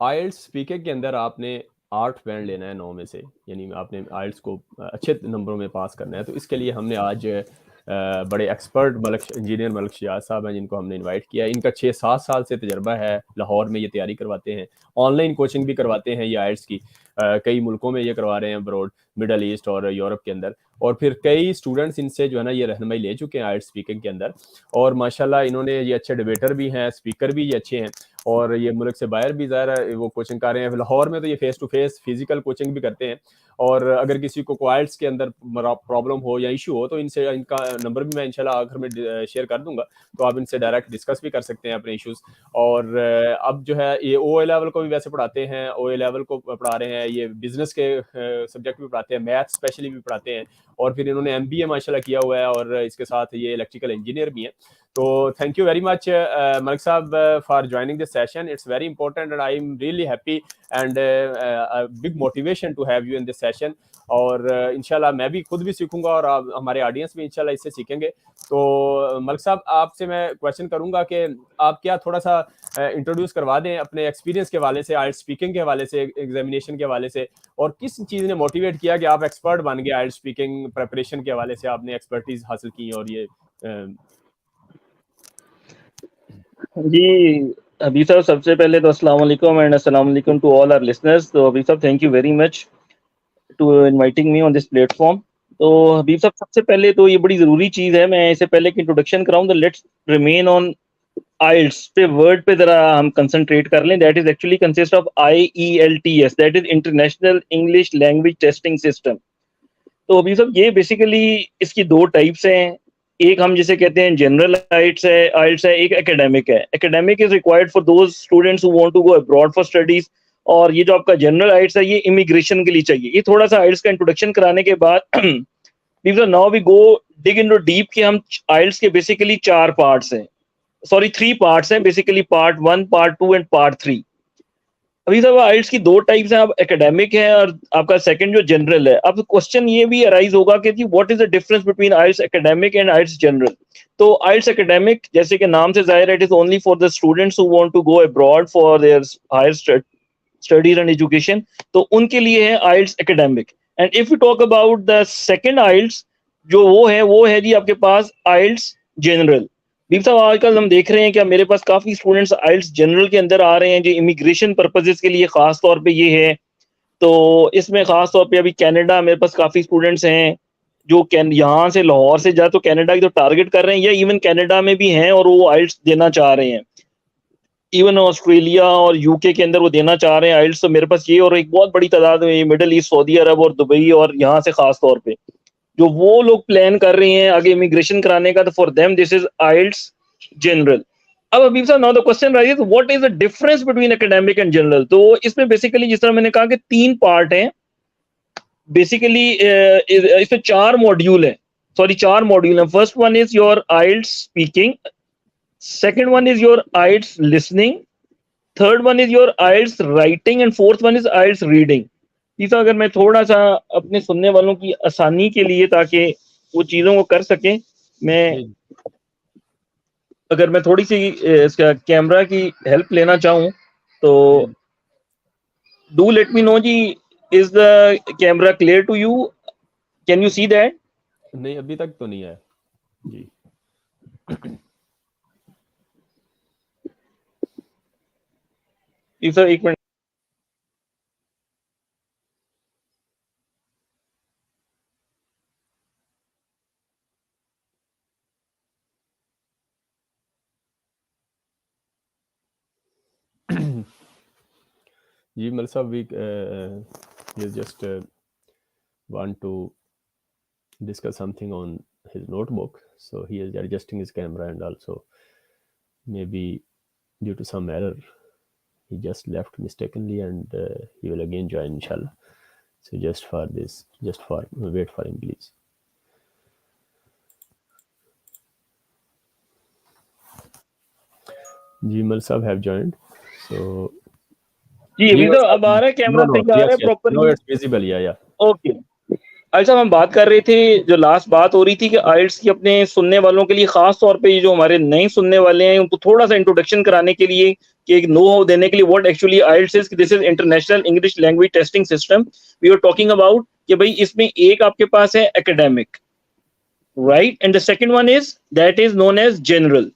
आइल्स speaking के अंदर आपने 8 बैंड लेना है 9 में से, यानी आपने आइल्स को अच्छे नंबरों में पास करना है। तो इसके लिए हमने आज बड़े एक्सपर्ट इंजीनियर मलक शियाज साहब हैं जिनको हमने इनवाइट किया। इनका 6-7 साल से तजर्बा है, लाहौर में ये तैयारी करवाते हैं, ऑनलाइन कोचिंग भी करवाते हैं ये आइल्स की, कई मुल्कों में ये करवा रहे हैं, अब्रॉड, मिडल ईस्ट और यूरोप के अंदर। और फिर कई स्टूडेंट्स इनसे जो है ना ये रहनुमाई ले चुके हैं आइल्स स्पीकिंग के अंदर, और माशाल्लाह इन्होंने ये अच्छे डिबेटर भी हैं, स्पीकर भी ये अच्छे हैं, और ये मुल्क से बाहर भी ज़ाहिर वो कोचिंग कर रहे हैं। लाहौर में तो ये face to face physical coaching भी करते हैं, और अगर किसी को आइल्स के अंदर प्रॉब्लम हो या इशू हो तो इनसे, इनका नंबर भी मैं इंशाल्लाह आखिर में शेयर कर दूंगा, तो आप इनसे डायरेक्ट डिस्कस भी कर सकते हैं अपने इश्यूज। और अब जो है ये OA लेवल को भी वैसे पढ़ाते हैं, OA लेवल को पढ़ा रहे हैं, ये बिजनेस के सब्जेक्ट भी पढ़ाते हैं, मैथ स्पेशली भी पढ़ाते हैं, और फिर इन्होंने MBA माशाल्लाह किया हुआ है, और इसके साथ ये इलेक्ट्रिकल इंजीनियर भी हैं। तो thank you very much Malik Saab for joining this session. It's very important and I'm really happy and a big motivation to have you in this session. और इंशाल्लाह मैं भी खुद भी सीखूंगा, और हमारे ऑडियंस भी इंशाल्लाह इससे सीखेंगे। तो मलिक साहब, आपसे मैं क्वेश्चन करूंगा कि आप क्या थोड़ा सा इंट्रोड्यूस करवा दें अपने एक्सपीरियंस के हवाले से, आइल्स स्पीकिंग के हवाले से, एग्जामिनेशन के हवाले से, और किस चीज़ ने मोटिवेट किया कि आप एक्सपर्ट बन गए आइल्स स्पीकिंग प्रिपरेशन के हवाले से, आपने एक्सपर्टीज हासिल की। और ये जी हबीब साहब, सबसे पहले तो अस्सलाम वालेकुम एंड अस्सलाम वालेकुम टू ऑल आवर लिसनर्स। तो Habib sahab, thank you very much to inviting me on this platform. तो हबीब साहब, सबसे पहले तो ये बड़ी ज़रूरी चीज़ है, मैं इससे पहले कि इंट्रोडक्शन कराऊं तो लेट्स रिमेन ऑन आइल्स पे, वर्ड पे ज़रा हम कंसंट्रेट कर लें। That is actually consist of IELTS, that is international English language testing system. तो हबीब साहब, ये बेसिकली इसकी 2 टाइप्स हैं। एक हम जिसे कहते हैं जनरल आइल्ट्स है, एक एकेडमिक है। Academic is required for those students who want to go abroad for studies, और ये जो आपका जनरल आइल्ट्स है ये इमिग्रेशन के लिए चाहिए। ये थोड़ा सा आइल्ट्स का इंट्रोडक्शन कराने के बाद now we go dig into deep कि हम आइल्ट्स के बेसिकली 4 पार्ट्स हैं, सॉरी 3 पार्ट्स हैं basically, part 1, part 2 and part 3। अभी साहब, आइल्ट्स की 2 टाइप्स हैं, अब एकेडमिक है और आपका सेकंड जो जनरल है। अब क्वेश्चन ये भी अराइज होगा कि जी what is the difference between IELTS academic and IELTS general. तो आइल्ट्स एकेडमिक, जैसे कि नाम से जाहिर है, it is only for the students who want to go abroad for their higher studies and education, तो उनके लिए है IELTS academic. And if you talk about the second IELTS, जो वो है जी आपके पास आइल्ट्स जनरल। दीप साहब, आजकल हम देख रहे हैं कि मेरे पास काफी स्टूडेंट्स आइल्ट्स जनरल के अंदर आ रहे हैं जो इमिग्रेशन पर्पसेस के लिए खास तौर पे ये है। तो इसमें खास तौर पे अभी कनाडा, मेरे पास काफी स्टूडेंट्स हैं जो यहाँ से लाहौर से जा तो कनाडा की तो टारगेट कर रहे हैं, या इवन कनाडा में भी हैं और वो आइल्ट्स देना चाह रहे हैं। इवन ऑस्ट्रेलिया और UK के अंदर वो देना चाह रहे हैं आइल्ट्स। तो मेरे पास ये और एक बहुत बड़ी तादाद में मिडल ईस्ट, सऊदी अरब और दुबई, और यहाँ से खास तौर पे जो वो लोग प्लान कर रहे हैं आगे इमिग्रेशन कराने का, तो for them this is IELTS general. अब हबीब साहब, now the question rise, what is the difference between academic and general. तो इसमें बेसिकली जिस तरह मैंने कहा कि 3 पार्ट हैं बेसिकली, इसमें 4 मॉड्यूल हैं, सॉरी 4 मॉड्यूल हैं। First one is your IELTS speaking, second one is your IELTS listening, third one is your IELTS writing and fourth one is IELTS reading. तीसरा, अगर मैं थोड़ा सा अपने सुनने वालों की आसानी के लिए, ताकि वो चीजों को कर सकें, अगर मैं थोड़ी सी इसका कैमरा की हेल्प लेना चाहूं तो डू लेट मी नो जी, is the camera clear to you, can you see that? नहीं, अभी तक तो नहीं है जी। सर एक मिनट, जी Malik sahab, we just want to discuss something on his notebook, so he is adjusting his camera, and also maybe due to some error he just left mistakenly, and he will again join inshallah. So just wait for him please. जी मलिक साहब have joined, so जी अभी तो अब आ रहा है camera, सही आ रहा है proper? No, it's visible, या ओके। अच्छा, हम बात कर रहे थे, जो लास्ट बात हो रही थी कि आइल्ट्स की अपने सुनने वालों के लिए, खास तौर पे ये जो हमारे नए सुनने वाले हैं उनको थोड़ा सा इंट्रोडक्शन कराने के लिए कि एक नो हाउ देने के लिए what actually IELTS is, this is international English language testing system we are talking about, कि भाई इसमें एक आपके पास है academic, right, and the second one is that is known as general.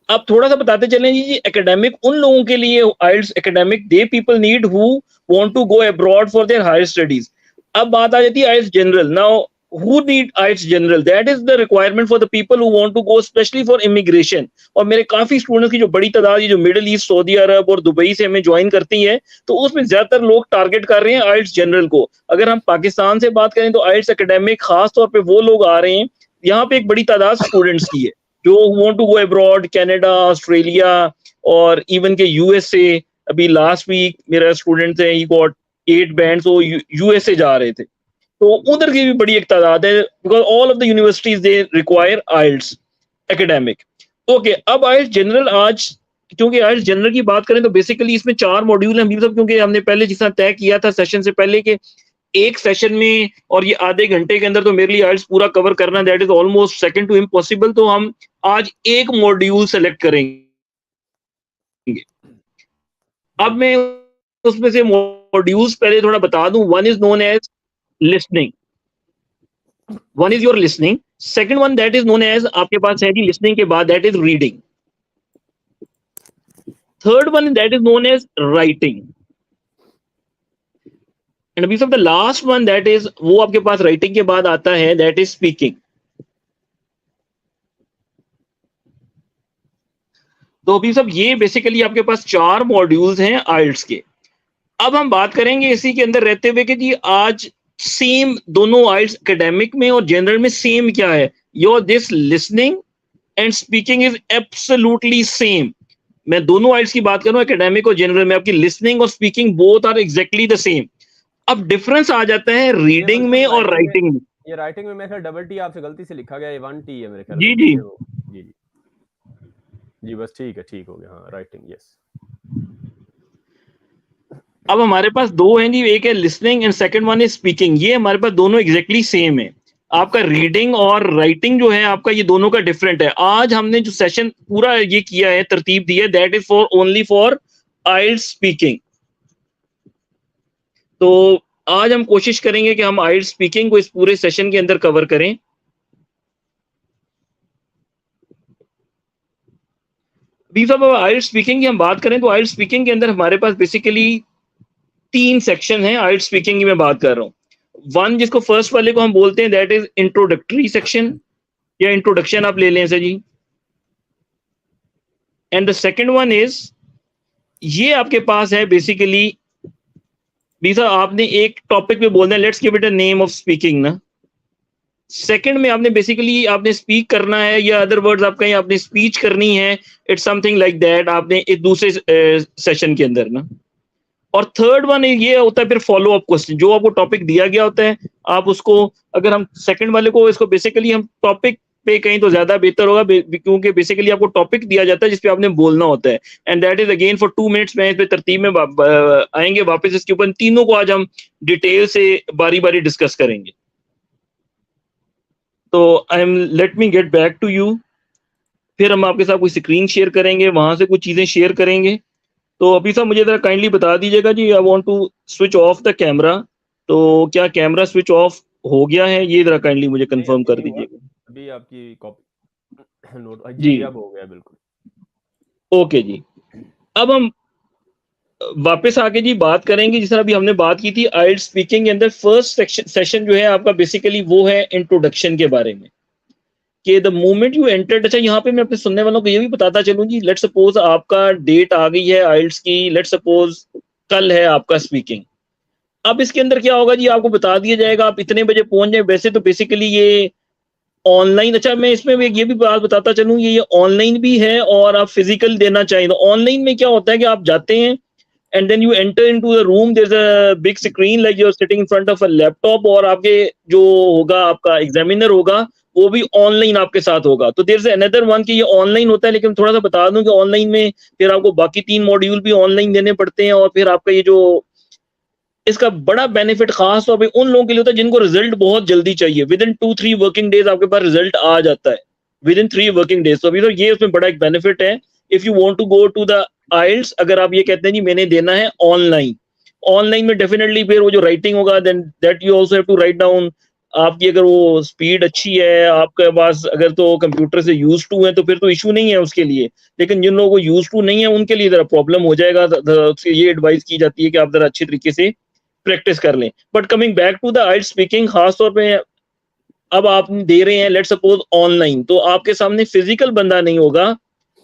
अब थोड़ा सा बताते चलें जी, एकेडमिक उन लोगों के लिए IELTS academic they people need who want to go abroad for their higher studies. अब बात आ जाती है IELTS general. Now who need IELTS general? That is the requirement for the people who want to go especially for immigration. और मेरे काफी students की जो बड़ी तादाद जो मिडिल ईस्ट, सऊदी अरब और दुबई से हमें ज्वाइन करती है, तो उसमें ज्यादातर लोग टारगेट कर रहे हैं IELTS जनरल को. अगर हम पाकिस्तान से बात करें तो IELTS एकेडमिक खास तौर पे वो लोग आ रहे हैं, यहाँ पे एक बड़ी तादाद स्टूडेंट्स की है जो want to go abroad, Canada, Australia और इवन के USA. अभी लास्ट वीक मेरा स्टूडेंट है, ही गॉट 8 बैंड्स, वो USA जा रहे थे, तो उधर की भी बड़ी एक तादाद है, because all of the universities they require IELTS academic. Okay, अब IELTS जनरल आज, क्योंकि IELTS जनरल की बात करें तो बेसिकली इसमें 4 मॉड्यूल हैं सब, क्योंकि हमने पहले जिस तरह तय किया था सेशन से पहले कि एक सेशन में और ये आधे घंटे के अंदर तो मेरे लिए IELTS पूरा कवर करना that is almost second to impossible. तो हम आज एक मॉड्यूल सेलेक्ट करेंगे. अब मैं उसमें से मॉड्यूल्स पहले थोड़ा बता दूं. One is known as listening, one is your listening, second one that is known as, आपके पास है जी listening के बाद that is reading, third one that is known as writing, and अभी सब the last one that is, वो आपके पास writing के बाद आता है that is speaking. तो अभी सब ये बेसिकली आपके पास 4 मॉड्यूल्स हैं IELTS के. अब हम बात करेंगे इसी के अंदर रहते हुए कि जी आज सेम दोनों IELTS एकेडमिक में और जनरल में सेम क्या है. Your this listening and speaking is absolutely same. मैं दोनों IELTS की बात करूं एकेडमिक और जनरल में, आपकी लिसनिंग और speaking both are exactly the same. अब डिफरेंस आ जाता है रीडिंग में और राइटिंग में. ये राइटिंग में मेरे ख्याल डबल टी आपसे गलती से लिखा गया है, 1 टी है मेरे ख्याल. जी जी जी जी बस ठीक है, ठीक हो गया. हाँ, राइटिंग, यस. अब हमारे पास 2 हैं जी, एक है listening and second one is speaking. ये हमारे पास दोनों एग्जैक्टली सेम है. आपका रीडिंग और राइटिंग जो है आपका, ये दोनों का डिफरेंट है. आज हमने जो सेशन पूरा ये किया है, तरतीब दी है, that is for only for IELTS speaking. तो आज हम कोशिश करेंगे कि हम IELTS स्पीकिंग को इस पूरे सेशन के अंदर कवर करें. अभी सब IELTS स्पीकिंग की हम बात करें तो IELTS स्पीकिंग के अंदर हमारे पास बेसिकली 3 सेक्शन है. IELTS स्पीकिंग की मैं बात कर रहा हूँ. वन, जिसको फर्स्ट वाले को हम बोलते हैं दैट इज इंट्रोडक्टरी सेक्शन या इंट्रोडक्शन आप ले लें sir ji. And the second one is, ये आपके पास है बेसिकली भी सर आपने एक टॉपिक पे बोलना है, let's give it a name of speaking ना. सेकंड में आपने बेसिकली आपने स्पीक करना है, या अदर वर्ड्स आप कहें आपने स्पीच करनी है, इट्स समथिंग लाइक दैट आपने एक दूसरे सेशन के अंदर ना. और थर्ड वन ये होता है फिर फॉलो अप क्वेश्चन, जो आपको टॉपिक दिया गया होता है आप उसको, अगर हम सेकंड वाले को इसको बेसिकली हम टॉपिक पे कहीं तो ज्यादा बेहतर होगा, क्योंकि बेसिकली आपको टॉपिक दिया जाता है जिसपे आपने बोलना होता है. And that is again for 2 minutes. मैं इस पे तरतीब में आएंगे वापस इसके ऊपर. तीनों को आज हम डिटेल से बारी बारी डिस्कस करेंगे. तो let me get back to you. फिर हम आपके साथ कोई स्क्रीन शेयर करेंगे, वहां से कुछ चीजें शेयर करेंगे. तो अभी साहब मुझे जरा काइंडली बता दीजिएगा जी, I want to switch off the camera. तो क्या कैमरा स्विच ऑफ हो गया है, ये जरा काइंडली मुझे कंफर्म कर दीजिएगा. अभी आपकी कॉपी नोट जी अब हो गया बिल्कुल. ओके जी. अब हम वापस आके जी बात करेंगे, जिस तरह अभी हमने बात की थी IELTS स्पीकिंग के अंदर. फर्स्ट सेशन जो है आपका बेसिकली वो है इंट्रोडक्शन के बारे में, कि द मोमेंट यू एंटर्ड. अच्छा, यहाँ पे मैं अपने सुनने वालों को ये भी बताता चलूं जी, लेट्स सपोज आपका डेट आ गई है IELTS की, लेट्स सपोज कल है आपका स्पीकिंग. अब इसके अंदर क्या होगा जी, आपको बता दिया जाएगा आप इतने बजे पहुंच जाए. वैसे तो बेसिकली ये ऑनलाइन, अच्छा मैं इसमें ये भी बात बताता चलूं, ये ऑनलाइन भी है और आप फिजिकल देना चाहिए. तो ऑनलाइन में क्या होता है कि आप जाते हैं and then you enter into the room, there's a big screen like you're sitting in front of a laptop, और आपके जो होगा आपका एग्जामिनर होगा वो भी ऑनलाइन आपके साथ होगा. तो there's another one कि ये ऑनलाइन होता है, लेकिन थोड़ा सा बता दूं कि ऑनलाइन में फिर आपको बाकी 3 मॉड्यूल भी ऑनलाइन देने पड़ते हैं. और फिर आपका ये जो इसका बड़ा बेनिफिट खास तौर पे उन लोगों के लिए होता है जिनको रिजल्ट बहुत जल्दी चाहिए. विद इन 2-3 वर्किंग डेज आपके पास रिजल्ट आ जाता है, विद इन 3 वर्किंग डेज. तो अभी तो ये उसमें बड़ा एक बेनिफिट है. If you want to go to the IELTS अगर आप ये कहते हैं जी मैंने देना है ऑनलाइन में डेफिनेटली फिर वो जो राइटिंग होगा then that you also have to write down. आपकी अगर वो स्पीड अच्छी है, आपके पास अगर तो कंप्यूटर से यूज टू है तो फिर तो इशू नहीं है उसके लिए. लेकिन जिन लोगों को यूज टू नहीं है उनके लिए जरा प्रॉब्लम हो जाएगा. ये एडवाइस की जाती है कि आप जरा अच्छे तरीके से प्रैक्टिस कर लें. But coming back to the IELTS speaking, खासतौर पे अब आप दे रहे हैं लेट्स सपोज ऑनलाइन, तो आपके सामने फिजिकल बंदा नहीं होगा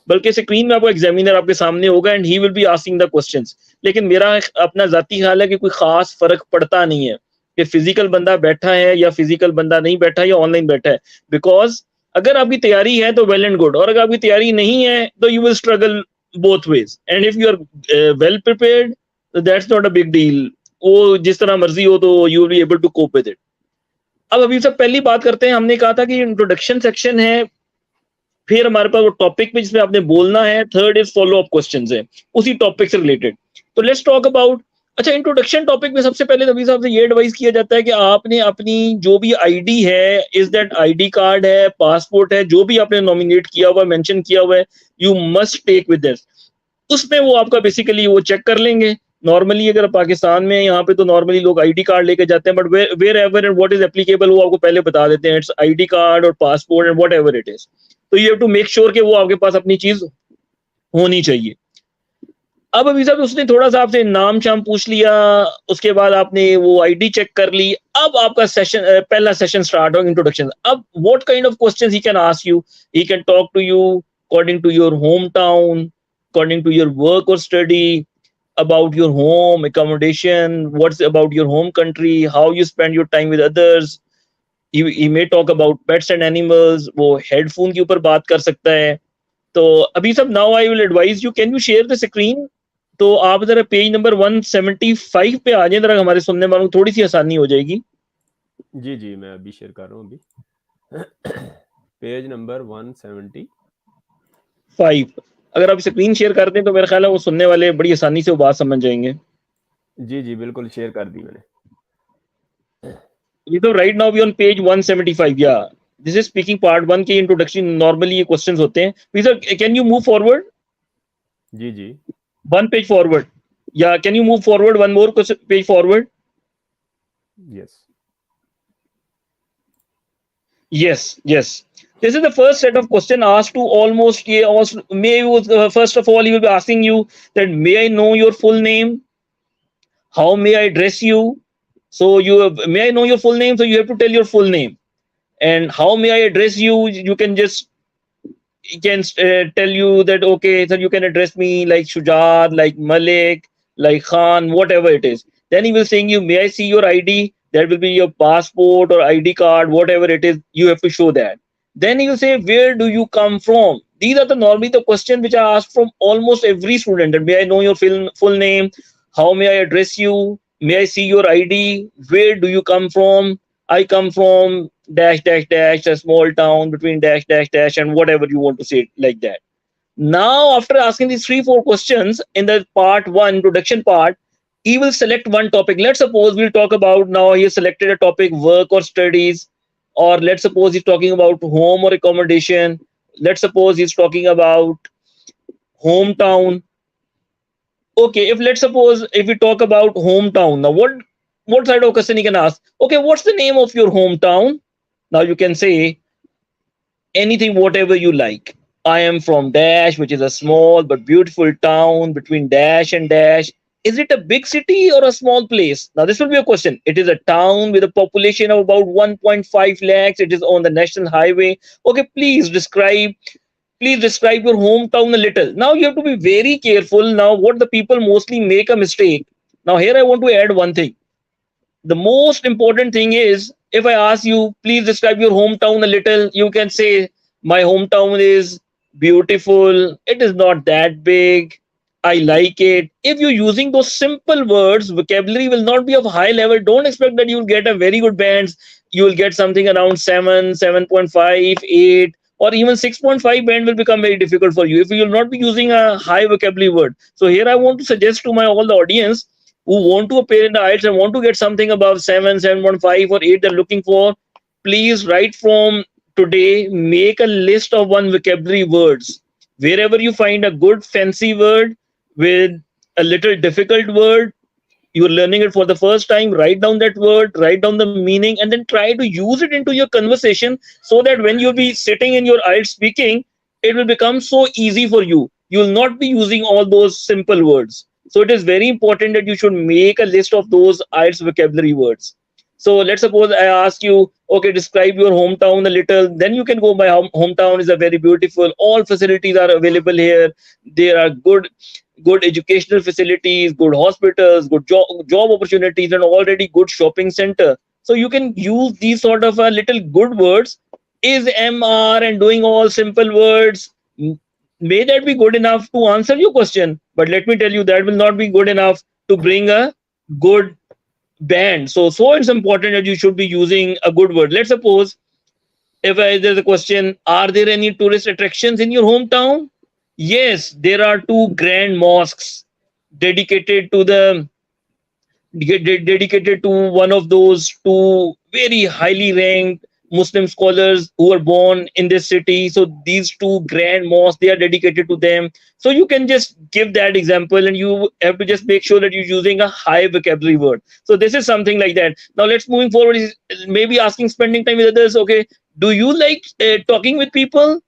बल्कि स्क्रीन में आपको एग्जामिनर आपके सामने होगा and he will be asking the questions. लेकिन मेरा अपना जाती ख्याल है कि कोई खास फर्क पड़ता नहीं है कि फिजिकल बंदा बैठा है या फिजिकल बंदा नहीं बैठा है या ऑनलाइन बैठा है. बिकॉज अगर आपकी तैयारी है तो वेल एंड गुड, और अगर आपकी तैयारी नहीं है तो you will struggle both ways. And if you are well prepared that's not a big deal. वो जिस तरह मर्जी हो तो you will be able to cope with it. अब अभी सब पहली बात करते हैं. हमने कहा था कि इंट्रोडक्शन सेक्शन है, फिर हमारे पास वो टॉपिक पे जिसमें आपने बोलना है, third is follow up questions है उसी टॉपिक से रिलेटेड. तो लेट्स टॉक अबाउट, अच्छा इंट्रोडक्शन टॉपिक में सबसे पहले नबी साहब से ये एडवाइस किया जाता है कि आपने अपनी जो भी आईडी है, इज दैट आईडी कार्ड है, पासपोर्ट है, जो भी आपने नॉमिनेट किया हुआ है, मेंशन किया हुआ है, you must take with this. उसमें वो आपका बेसिकली वो चेक कर लेंगे. नॉर्मली अगर पाकिस्तान में यहाँ पे तो नॉर्मली लोग आईडी कार्ड लेके जाते हैं, but wherever and what is applicable वो आपको पहले बता देते हैं. इट्स आईडी कार्ड और passport and whatever it is. तो you have to make sure कि वो आपके पास अपनी चीज होनी चाहिए. अब अभी साहब उसने थोड़ा सा आपसे नाम शाम पूछ लिया, उसके बाद आपने वो आईडी चेक कर ली. अब आपका सेशन, पहला सेशन स्टार्ट हो, इंट्रोडक्शन. अब what kind of questions he can ask you. He can talk to you according to your home town, according to your work और study, about your home accommodation, what's about your home country, how you spend your time with others. He may talk about pets and animals. वो headphone के ऊपर बात कर सकता है. तो अभी सब now I will advise you, can you share the screen? तो आप जरा पेज नंबर 175 पे आ जाए, जरा हमारे सुनने वालों को थोड़ी सी आसानी हो जाएगी. जी जी मैं अभी शेयर कर रहा हूँ. अभी पेज नंबर 175. अगर आप स्क्रीन शेयर करते हैं तो मेरा ख्याल है वो सुनने वाले बड़ी आसानी से वो बात समझ जाएंगे. जी जी बिल्कुल शेयर कर दी मैंने. ये तो right now we on page 175. या दिस इज स्पीकिंग पार्ट 1 के इंट्रोडक्शन. नॉर्मली ये क्वेश्चंस होते हैं. Sir can you move forward? जी जी वन पेज फॉरवर्ड. या can you move forward one more page forward? yes. This is the first set of question asked to almost first of all he will be asking you that may I know your full name, how may I address you. So may I know your full name, so you have to tell your full name. And how may I address you, you can just tell you that okay sir you can address me like Shujat, like Malik, like Khan, whatever it is. Then he will saying you may I see your ID. That will be your passport or ID card, whatever it is, you have to show that. Then he will say where do you come from. These are the normally the questions which are asked from almost every student. And may I know your full name, how may I address you, may I see your ID, where do you come from. I come from dash dash dash, a small town between dash dash dash, and whatever you want to say like that. Now after asking these 3-4 questions in the part 1 introduction part, he will select one topic. Let's suppose we'll talk about, now he has selected a topic, work or studies, or let's suppose he's talking about home or accommodation. Let's suppose he's talking about hometown. Okay, let's suppose if we talk about hometown, now what side of question he can ask? Okay, what's the name of your hometown? Now you can say anything, whatever you like. I am from dash, which is a small but beautiful town between dash and dash. Is it a big city or a small place? Now this will be a question. It is a town with a population of about 1.5 lakhs. It is on the national highway. Okay, please describe your hometown a little. Now you have to be very careful. Now what the people mostly make a mistake. Now here I want to add one thing. The most important thing is, if I ask you please describe your hometown a little, you can say my hometown is beautiful, it is not that big, I like it. If you're using those simple words, vocabulary will not be of high level. Don't expect that you will get a very good bands. You will get something around 7, 7.5, 8, or even 6.5 band will become very difficult for you if you will not be using a high vocabulary word. So here I want to suggest to all the audience who want to appear in the IELTS and want to get something above 7, 7.5 or 8 they're looking for, please right from today, make a list of 1 vocabulary words. Wherever you find a good fancy word, with a little difficult word, you're learning it for the first time, write down that word, write down the meaning, and then try to use it into your conversation, so that when you'll be sitting in your IELTS speaking, it will become so easy for you. You will not be using all those simple words. So it is very important that you should make a list of those IELTS vocabulary words. So let's suppose I ask you, okay, describe your hometown a little. Then you can go, my hometown is a very beautiful. All facilities are available here. There are good educational facilities, good hospitals, good job opportunities, and already good shopping center. So you can use these sort of little good words. Is, MR, and doing all simple words. May that be good enough to answer your question, but let me tell you, that will not be good enough to bring a good band. So it's important that you should be using a good word. Let's suppose if there's a question, are there any tourist attractions in your hometown? Yes, there are 2 grand mosques dedicated to one of those 2 very highly ranked Muslim scholars who were born in this city. So these 2 grand mosques, they are dedicated to them. So you can just give that example, and you have to just make sure that you're using a high vocabulary word. So this is something like that. Now let's moving forward is maybe asking, spending time with others. Okay, do you like talking with people?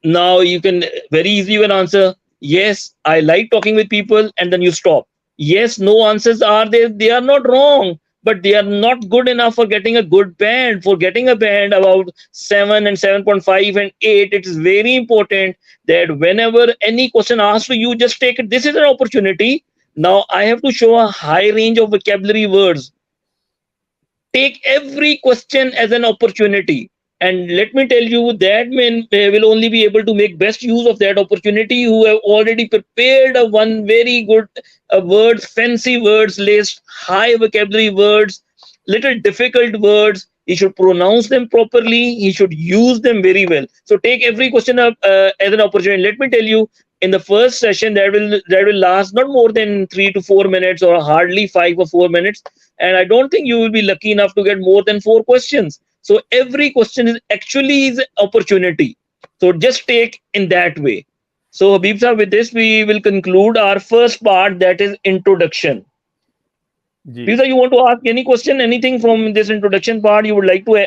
Now you can very easily you can answer, yes, I like talking with people, and then you stop. Yes, no answers are there. They are not wrong, but they are not good enough for getting a good band. For getting a band about 7 and 7.5 and 8, it is very important that whenever any question asked to you, just take it. This is an opportunity. Now I have to show a high range of vocabulary words. Take every question as an opportunity. And let me tell you, that men will only be able to make best use of that opportunity who have already prepared a one very good words, fancy words list, high vocabulary words, little difficult words. He should pronounce them properly. He should use them very well. So take every question up as an opportunity. Let me tell you, in the first session, that will last not more than 3 to 4 minutes, or hardly 5 or 4 minutes. And I don't think you will be lucky enough to get more than 4 questions. So every question is actually is opportunity. So just take in that way. So Habib sir, with this we will conclude our first part, that is introduction. Habib sir, you want to ask any question, anything from this introduction part? You would like to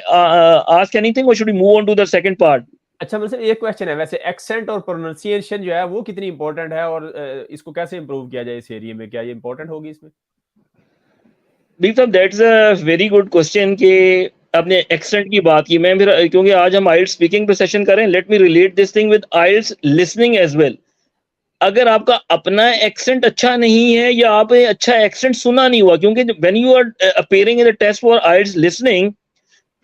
ask anything, or should we move on to the second part? अच्छा, मुझसे एक question है, वैसे accent और pronunciation जो है वो कितनी इंपॉर्टेंट है, और इसको कैसे इंप्रूव किया जाए इस एरिया में? क्या ये इंपॉर्टेंट होगी इसमें? That's a very good question कि आपने एक्सेंट की बात की. मैं फिर क्योंकि आज हम IELTS स्पीकिंग पे सेशन करें, let me relate this thing with IELTS listening as well. अगर आपका अपना एक्सेंट अच्छा नहीं है, या आप अच्छा एक्सेंट सुना नहीं हुआ, क्योंकि when you are appearing in the test for IELTS listening,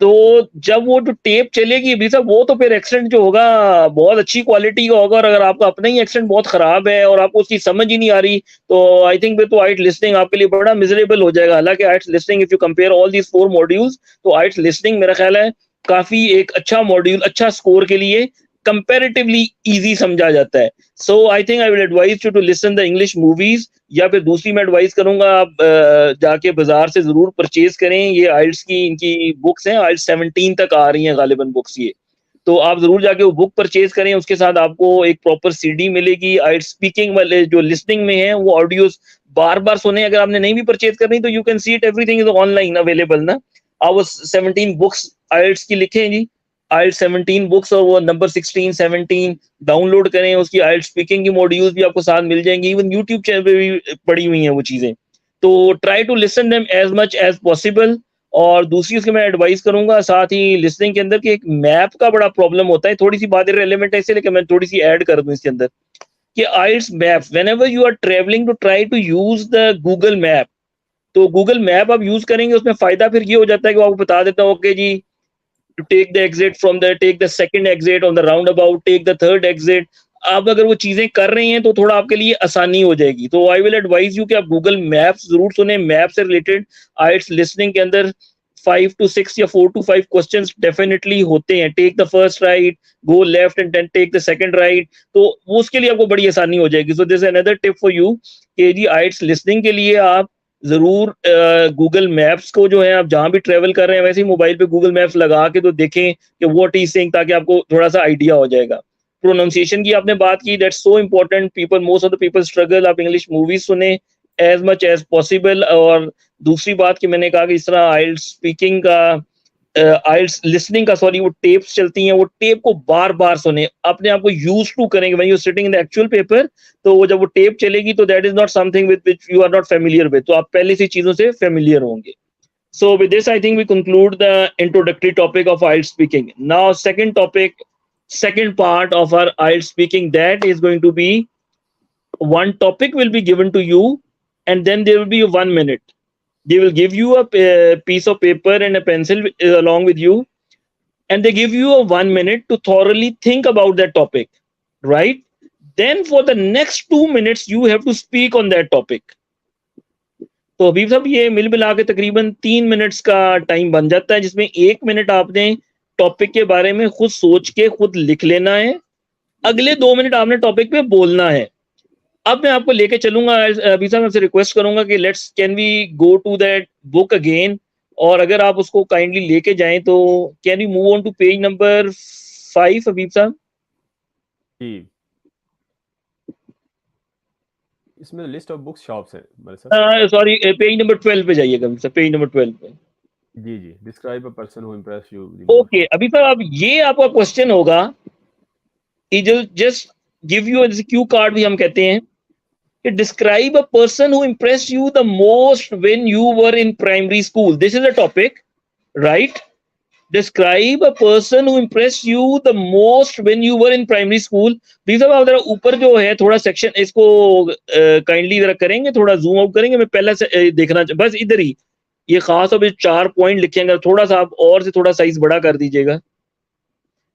तो जब वो जो टेप चलेगी भी सब, वो तो फिर एक्सेंट जो होगा बहुत अच्छी क्वालिटी का होगा. और अगर आपका अपना ही एक्सेंट बहुत खराब है और आपको उसकी समझ ही नहीं आ रही, तो आई थिंक तो IELTS लिसनिंग आपके लिए बड़ा मिजरेबल हो जाएगा. हालांकि IELTS listening, if you compare all these 4 modules, तो IELTS लिसनिंग मेरा ख्याल है काफी एक अच्छा मॉड्यूल, अच्छा स्कोर के लिए कंपैरेटिवली इजी समझा जाता है. So I think I will advise you to listen the English movies, या फिर दूसरी मैं एडवाइस करूंगा आप जाके बाजार से जरूर परचेज करें. ये IELTS की इनकी बुक्स हैं, IELTS 17 तक आ रही हैं गालिबन बुक्स ये, तो आप जरूर जाके वो बुक परचेज करें. उसके साथ आपको एक प्रॉपर CD मिलेगी. IELTS स्पीकिंग वाले जो लिसनिंग में है वो ऑडियोज बार बार सुने. अगर आपने नहीं भी परचेज करनी तो you can see it, everything is online available ना. आप 17 बुक्स IELTS की लिखें जी, IELTS 17 बुक्स, और वो नंबर 16, 17 डाउनलोड करें. उसकी IELTS स्पीकिंग की मॉड्यूल्स भी आपको साथ मिल जाएंगी. इवन यूट्यूब चैनल पे भी पड़ी हुई हैं वो चीजें. तो try to listen them as much as possible. और दूसरी उसके मैं एडवाइस करूंगा साथ ही लिसनिंग के अंदर कि एक मैप का बड़ा प्रॉब्लम होता है. थोड़ी सी बात रेलेवेंट है इससे, लेकिन मैं थोड़ी सी ऐड कर दूं इसके अंदर कि IELTS map, whenever you are travelling, to try to use the Google map. तो गूगल मैप आप यूज करेंगे, उसमें फायदा फिर ये हो जाता है कि वो आपको बता देता है, ओके जी, to take the exit from the, take the second exit on the roundabout, take the third exit. आप अगर वो चीजें कर रहे हैं तो थोड़ा आपके लिए आसानी हो जाएगी. तो आई विल एडवाइज यू कि आप गूगल मैप्स जरूर सुने. मैप से रिलेटेड IELTS लिसनिंग के अंदर 5 to 6 या 4 to 5 क्वेश्चंस डेफिनेटली होते हैं. Take the first right, go left, and then take the second right. तो वो उसके लिए आपको बड़ी आसानी हो जाएगी. So this is another tip for you कि जी IELTS लिसनिंग के लिए आप जरूर गूगल मैप्स को जो है, आप जहां भी ट्रेवल कर रहे हैं वैसे ही मोबाइल पे गूगल मैप्स लगा के तो देखें कि व्हाट इज सेइंग, ताकि आपको थोड़ा सा आइडिया हो जाएगा. प्रोनाउंसिएशन की आपने बात की, that's so important. People, most of the people struggle. आप इंग्लिश मूवीज सुने एज मच एज पॉसिबल. और दूसरी बात कि मैंने कहा कि इस तरह आइल्स स्पीकिंग का, आइल्स लिसनिंग का, सॉरी, वो टेप्स चलती हैं, वो टेप को बार बार सुने, अपने आप को यूज टू करेंगे. When you sitting in the actual paper, तो वो जब वो टेप चलेगी तो that is not something with which you are not familiar with, तो आप पहले से चीजों से फेमिलियर होंगे. So with this, I think we conclude the introductory topic of IELTS speaking. Now, second topic, second part of our IELTS speaking, that is going to be one topic will be given to you, and then there will be 1 minute. They will give you a piece of paper and a pencil along with you, and they give you a 1 minute to thoroughly think about that topic, right? Then for the next 2 minutes, you have to speak on that topic. तो हबीब साहब ये मिल मिला के तकरीबन 3 minutes का time बन जाता है, जिसमें 1 मिनट आपने टॉपिक के बारे में खुद सोच के खुद लिख लेना है, अगले 2 मिनट आपने टॉपिक पे बोलना है. अब मैं आपको लेके चलूंगा. हबीब साहब आपसे रिक्वेस्ट करूंगा कि let's can we go to that book again, और अगर आप उसको काइंडली लेके जाएं तो can we move on to page number 5 Habib sahab? जी, इसमें लिस्ट ऑफ बुक्स शॉप्स है मेरे साथ. सॉरी, पेज नंबर 12 पे जाइएगा सर, पेज नंबर 12 पे. जी जी, describe a person who impress you. Okay, अभी सर अब ये आपका क्वेश्चन होगा, just give you Q card भी हम कहते हैं कि describe a person who impress you the most when you were in primary school. This is a topic, right? Describe a person who impressed you the most when you were in primary school. Please अब आप जरा ऊपर जो है थोड़ा section, इसको kindly जरा करेंगे, थोड़ा जूम आउट करेंगे. मैं पहले से देखना, बस इधर ही ये खास अब 4 पॉइंट लिखेंगे, थोड़ा सा आप और से थोड़ा साइज बड़ा कर दीजिएगा.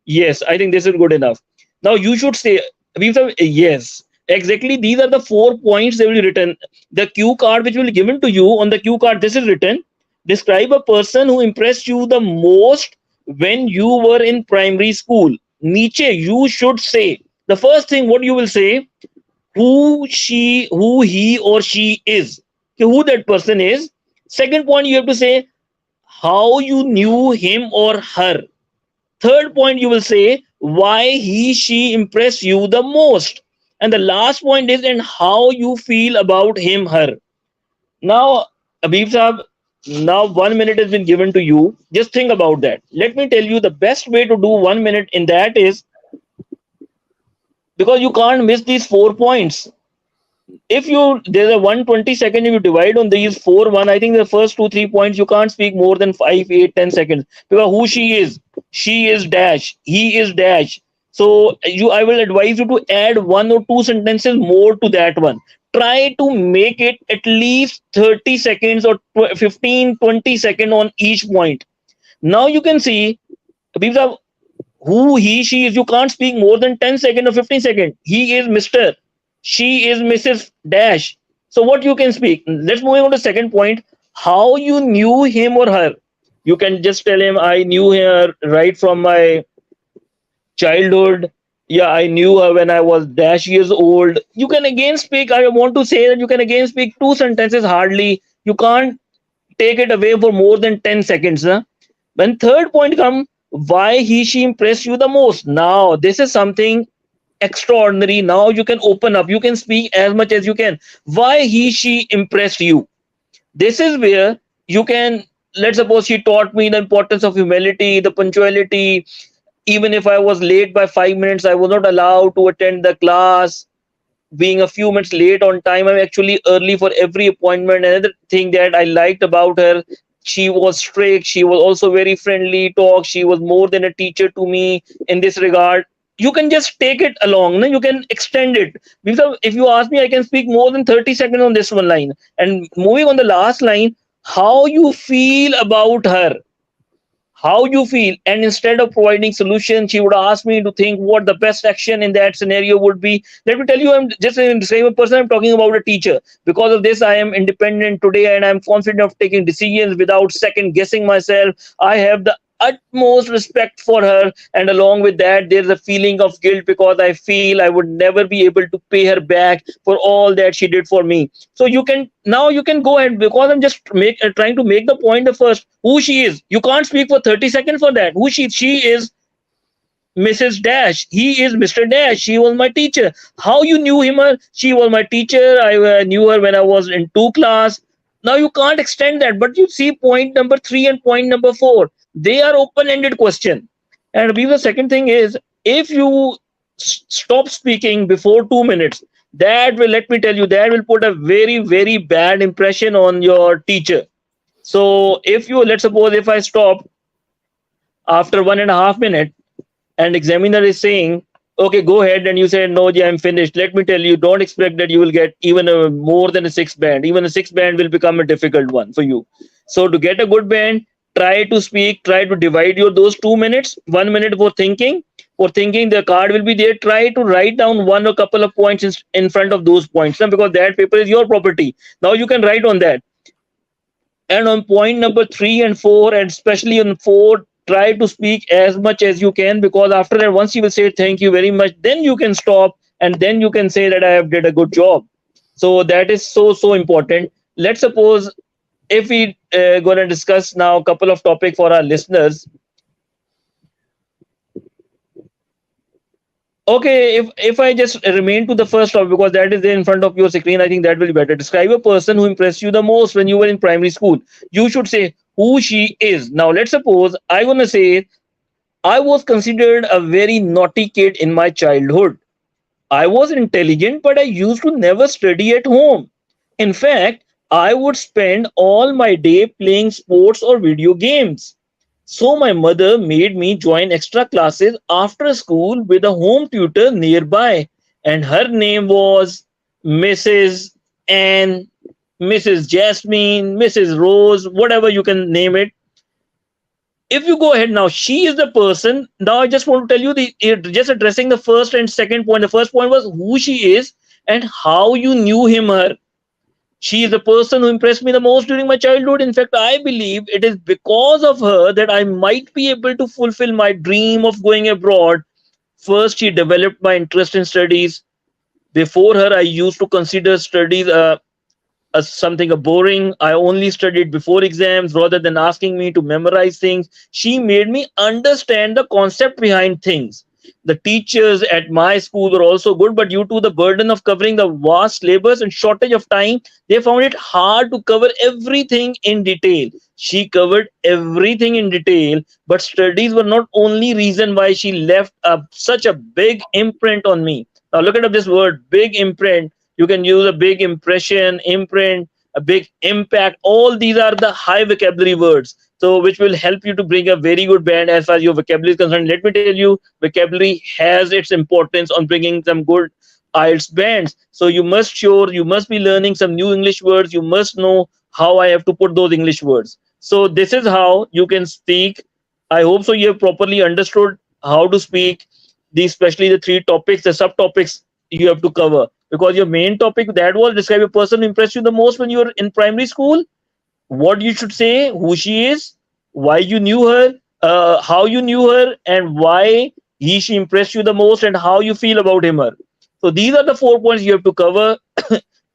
Yes, I think this is good enough. Now you should say, yes, exactly. These are the 4 points they will be written. The cue card which will be given to you, on the cue card, this is written. Describe a person who impressed you the most when you were in primary school. Niche, you should say, the first thing what you will say, who he or she is, who that person is. Second point, you have to say how you knew him or her. Third point, you will say why she impressed you the most. And the last point is, and how you feel about him, her. Now, Habib Sahab, now 1 minute has been given to you. Just think about that. Let me tell you the best way to do 1 minute in that is, because you can't miss these 4 points. If there's a 120 second, if you divide on these 4, I think the first 2-3 points, you can't speak more than 5, 8, 10 seconds. Because who she is dash, he is dash. So I will advise you to add 1 or 2 sentences more to that one. Try to make it at least 30 seconds or 15, 20 seconds on each point. Now you can see, who he, she is. You can't speak more than 10 seconds or 15 seconds. He is Mr. She is Mrs. Dash. So what you can speak. Let's move on to the second point. How you knew him or her. You can just tell him, I knew her right from my childhood. Yeah, I knew her when I was dash years old. You can again speak. I want to say that you can again speak 2 sentences hardly. You can't take it away for more than 10 seconds. Huh? When third point comes, why she impressed you the most. Now, this is something extraordinary. Now you can open up. You can speak as much as you can. Why she impressed you. This is where you can, let's suppose she taught me the importance of humility, the punctuality. Even if I was late by 5 minutes, I was not allowed to attend the class. Being a few minutes late on time, I'm actually early for every appointment. Another thing that I liked about her, she was strict. She was also very friendly talk. She was more than a teacher to me in this regard. You can just take it along. No? You can extend it. Because if you ask me, I can speak more than 30 seconds on this one line. And moving on the last line, how you feel about her. How you feel. And instead of providing solutions, she would ask me to think what the best action in that scenario would be. Let me tell you, I'm just the same person. I'm talking about a teacher. Because of this, I am independent today and I'm confident of taking decisions without second guessing myself. I have the utmost respect for her, and along with that there's a feeling of guilt because I feel I would never be able to pay her back for all that she did for me. So you can go ahead, because I'm just trying to make the point of first who she is. You can't speak for 30 seconds for that. Who she is. Mrs. Dash. He is Mr. Dash. She was my teacher. How you knew him? She was my teacher. I knew her when I was in 2 class. Now you can't extend that, but you see point number 3 and point number 4. They are open-ended question. And the second thing is, if you stop speaking before 2 minutes, that will, let me tell you, that will put a very, very bad impression on your teacher. So if you, let's suppose if I stop after 1.5 minutes, and examiner is saying, okay, go ahead, and you say, no, yeah, I'm finished. Let me tell you, don't expect that you will get even more than a 6 band. Even a 6 band will become a difficult one for you. So to get a good band, try to speak, try to divide those 2 minutes, 1 minute for thinking. For thinking, the card will be there. Try to write down one or couple of points in front of those points, because that paper is your property. Now you can write on that. And on point number 3 and 4, and especially on 4, try to speak as much as you can, because after that, once you will say thank you very much, then you can stop, and then you can say that I have did a good job. So that is so important. Let's suppose if we going to discuss now a couple of topics for our listeners. Okay, if I just remain to the first topic, because that is there in front of your screen, I think that will be better. Describe a person who impressed you the most when you were in primary school. You should say who she is. Now, let's suppose I want to say I was considered a very naughty kid in my childhood. I was intelligent, but I used to never study at home. In fact, I would spend all my day playing sports or video games. So my mother made me join extra classes after school with a home tutor nearby. And her name was Mrs. Anne, Mrs. Jasmine, Mrs. Rose, whatever you can name it. If you go ahead now, she is the person. Now I just want to tell you, just addressing the first and second point. The first point was who she is and how you knew her. She is the person who impressed me the most during my childhood. In fact, I believe it is because of her that I might be able to fulfill my dream of going abroad. First, she developed my interest in studies. Before her, I used to consider studies as something boring. I only studied before exams rather than asking me to memorize things. She made me understand the concept behind things. The teachers at my school were also good, but due to the burden of covering the vast syllabus and shortage of time, they found it hard to cover everything in detail. She covered everything in detail, but studies were not only reason why she left such a big imprint on me. Now look at this word, big imprint. You can use a big impression, imprint, a big impact. All these are the high vocabulary words. So which will help you to bring a very good band as far as your vocabulary is concerned. Let me tell you, vocabulary has its importance on bringing some good IELTS bands. So you must be learning some new English words. You must know how I have to put those English words. So this is how you can speak. I hope so you have properly understood how to speak, especially the 3 topics, the subtopics you have to cover. Because your main topic, that was describe a person who impressed you the most when you were in primary school. What you should say, who she is, why you knew her, how you knew her, and why she impressed you the most, and how you feel about him. So these are the 4 points you have to cover.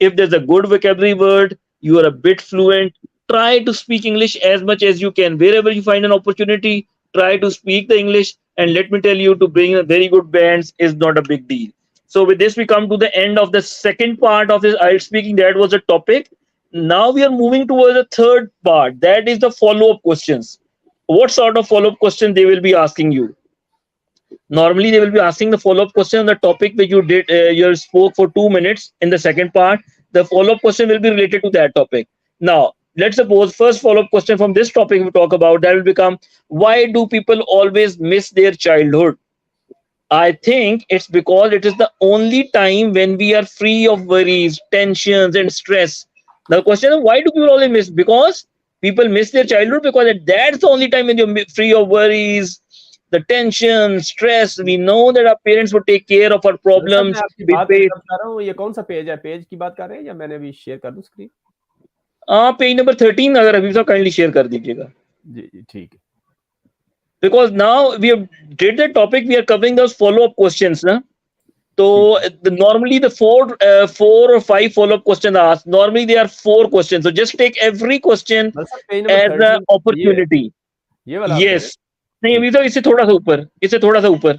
If there's a good vocabulary word, you are a bit fluent, try to speak English as much as you can. Wherever you find an opportunity, try to speak the English. And let me tell you, to bring a very good bands is not a big deal. So with this, we come to the end of the second part of this IELTS speaking. That was a topic. Now we are moving towards the third part. That is the follow-up questions. What sort of follow-up question they will be asking you? Normally, they will be asking the follow-up question on the topic that you did. You spoke for 2 minutes in the second part. The follow-up question will be related to that topic. Now, let's suppose first follow-up question from this topic we talk about, that will become, why do people always miss their childhood? I think it's because it is the only time when we are free of worries, tensions, and stress. The question is, why do people always miss? Because people miss their childhood because that's the only time when you're free of worries, the tension, stress. We know that our parents would take care of our problems. ये कौन सा page है? Page की बात कर रहे हैं या मैंने भी शेयर कर दूं स्क्रीन? पेज नंबर 13 अगर अभी साहब काइंडली शेयर कर दीजिएगा. जी ठीक है. Because now we have did the topic, we are covering those follow-up questions, na? So normally the 4 or 5 follow-up questions are asked. Normally they are 4 questions. So just take every question as an opportunity. Yes. नहीं अभी तो इससे थोड़ा सा ऊपर.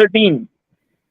13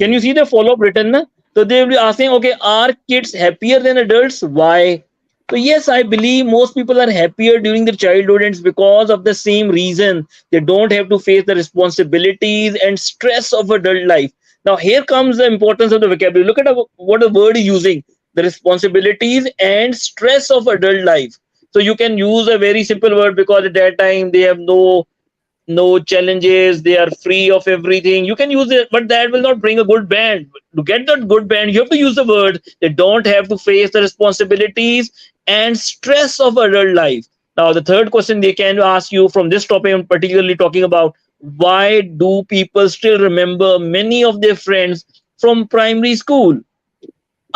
Can you see the follow up written na? So they will be asking, okay, are kids happier than adults? Why? So yes, I believe most people are happier during their childhood, and it's because of the same reason. They don't have to face the responsibilities and stress of adult life. Now here comes the importance of the vocabulary. Look at what the word is using: the responsibilities and stress of adult life. So you can use a very simple word because at that time they have no challenges, they are free of everything. You can use it, but that will not bring a good band. To get that good band, you have to use the word. They don't have to face the responsibilities and stress of adult life. Now the third question they can ask you from this topic, I'm particularly talking about, why do people still remember many of their friends from primary school?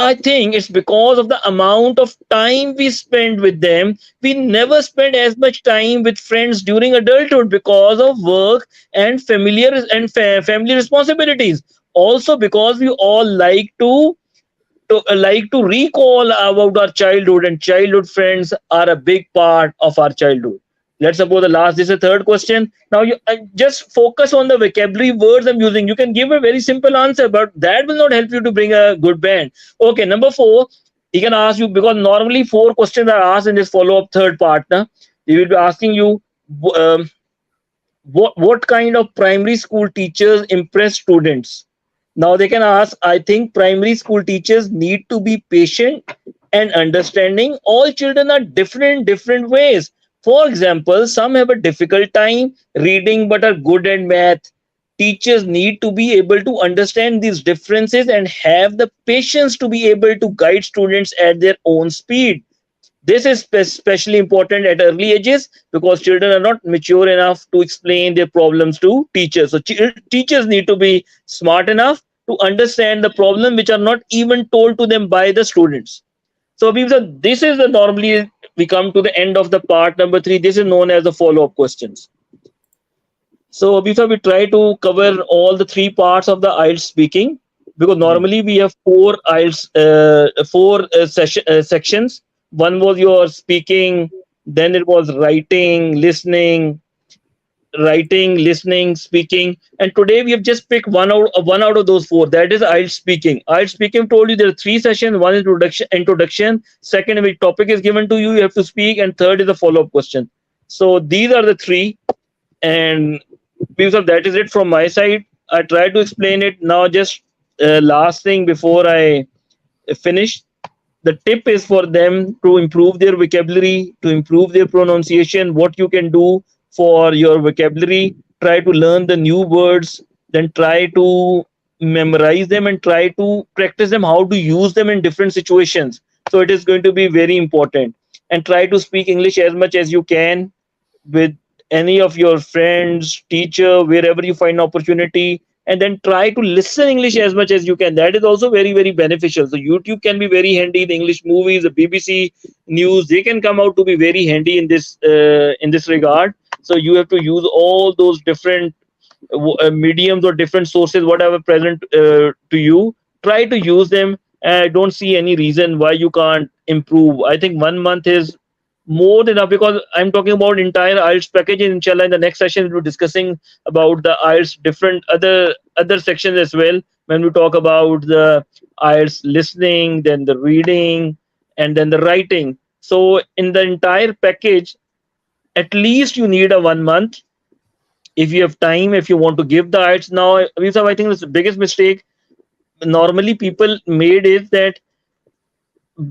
I think it's because of the amount of time we spend with them. We never spend as much time with friends during adulthood because of work and family responsibilities. Also, because we all like to recall about our childhood, and childhood friends are a big part of our childhood. Let's suppose the last, this is the third question. Now you just focus on the vocabulary words I'm using. You can give a very simple answer, but that will not help you to bring a good band. Okay, number 4, he can ask you, because normally 4 questions are asked in this follow-up third part. He will be asking you, what kind of primary school teachers impress students? Now they can ask, I think primary school teachers need to be patient and understanding. All children are different in different ways. For example, some have a difficult time reading but are good at math. Teachers need to be able to understand these differences and have the patience to be able to guide students at their own speed. This is especially important at early ages because children are not mature enough to explain their problems to teachers. So teachers need to be smart enough to understand the problem which are not even told to them by the students. So this is the normally we come to the end of the part number 3. This is known as the follow-up questions. So we try to cover all the 3 parts of the IELTS speaking, because normally we have 4 IELTS sections. One was your speaking, then it was writing, listening, speaking, and today we have just picked one out of those 4. That is IELTS speaking. IELTS speaking told you there are 3 sessions. One is introduction. Second, which topic is given to you, you have to speak, and third is a follow-up question. So these are the 3, and because that is it from my side. I tried to explain it. Now just last thing before I finish. The tip is for them to improve their vocabulary, to improve their pronunciation. What you can do for your vocabulary: try to learn the new words, then try to memorize them and try to practice them, how to use them in different situations. So it is going to be very important. And try to speak English as much as you can with any of your friends, teacher, wherever you find opportunity. And then try to listen English as much as you can. That is also very, very beneficial. So YouTube can be very handy. The English movies, the BBC news, they can come out to be very handy in this regard. So you have to use all those different mediums or different sources, whatever present to you. Try to use them. I don't see any reason why you can't improve. I think 1 month is more than enough, because I'm talking about entire IELTS package. Inshallah, in the next session we'll be discussing about the IELTS different other sections as well, when we talk about the IELTS listening, then the reading, and then the writing. So in the entire package, at least you need a 1 month if you have time, if you want to give the IELTS. Now, I think that's the biggest mistake normally people made is that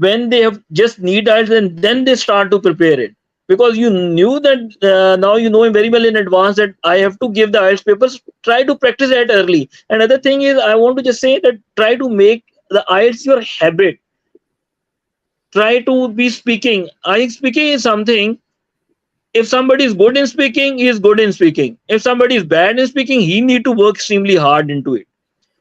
when they have just need IELTS, and then they start to prepare it, because you knew that now you know very well in advance that I have to give the IELTS papers. Try to practice that early. Another thing is, I want to just say that try to make the IELTS your habit. Try to be speaking. I think speaking is something. If somebody is good in speaking, he is good in speaking. If somebody is bad in speaking, he need to work extremely hard into it.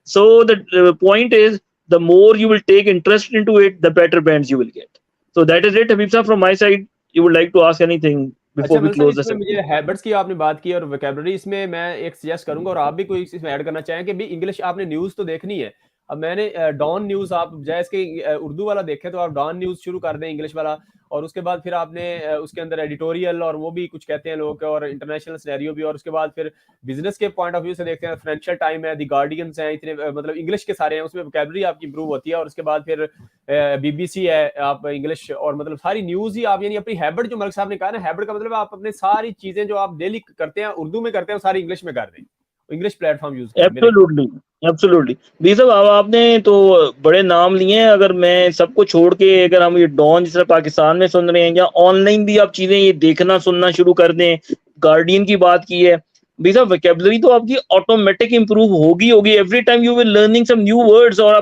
So the point is, the more you will take interest into it, the better bands you will get. So that is it, Habib sir, from my side. You would like to ask anything? before अच्छा we मतलब sir close the इसमें session. मुझे habits की आपने बात की और vocabulary, इसमें मैं एक सजेस्ट करूंगा और आप भी कोई इसमें ऐड करना चाहें कि भी इंग्लिश आपने न्यूज़ तो देखनी है। अब मैंने डॉन न्यूज़, आप बजाय इसके उर्दू वाला देखें तो आप डॉन न्यूज़ शुरू कर दें इंग्लिश वाला, और उसके बाद फिर आपने उसके अंदर एडिटोरियल और वो भी कुछ कहते हैं लोग, और इंटरनेशनल सिनेरियो भी, और उसके बाद फिर बिजनेस के पॉइंट ऑफ व्यू से देखते हैं, फाइनेंशियल टाइम है, द गार्डियंस हैं, इतने मतलब इंग्लिश के सारे हैं, उसमें वोकैबुलरी आपकी इंप्रूव होती है। और उसके बाद फिर बीबीसी है, आप इंग्लिश, और मतलब सारी न्यूज़ ही आप, यानी अपनी हैबिट, जो मलिक साहब ने कहा ना, हैबिट का मतलब आप अपने सारी चीजें जो आप डेली करते हैं उर्दू में करते हैं, सारी इंग्लिश में कर दें, इंग्लिश प्लेटफॉर्म यूज करें। Absolutely, absolutely. भी साहब अब आपने तो बड़े नाम लिए हैं, अगर मैं सबको छोड़ के, अगर हम ये डॉन जिस तरह पाकिस्तान में सुन रहे हैं, या ऑनलाइन भी आप चीजें ये देखना सुनना शुरू कर दें, गार्डियन की बात की है, भी साहब वोकैबुलरी तो आपकी ऑटोमेटिक इंप्रूव होगी every time you will learning some new words. और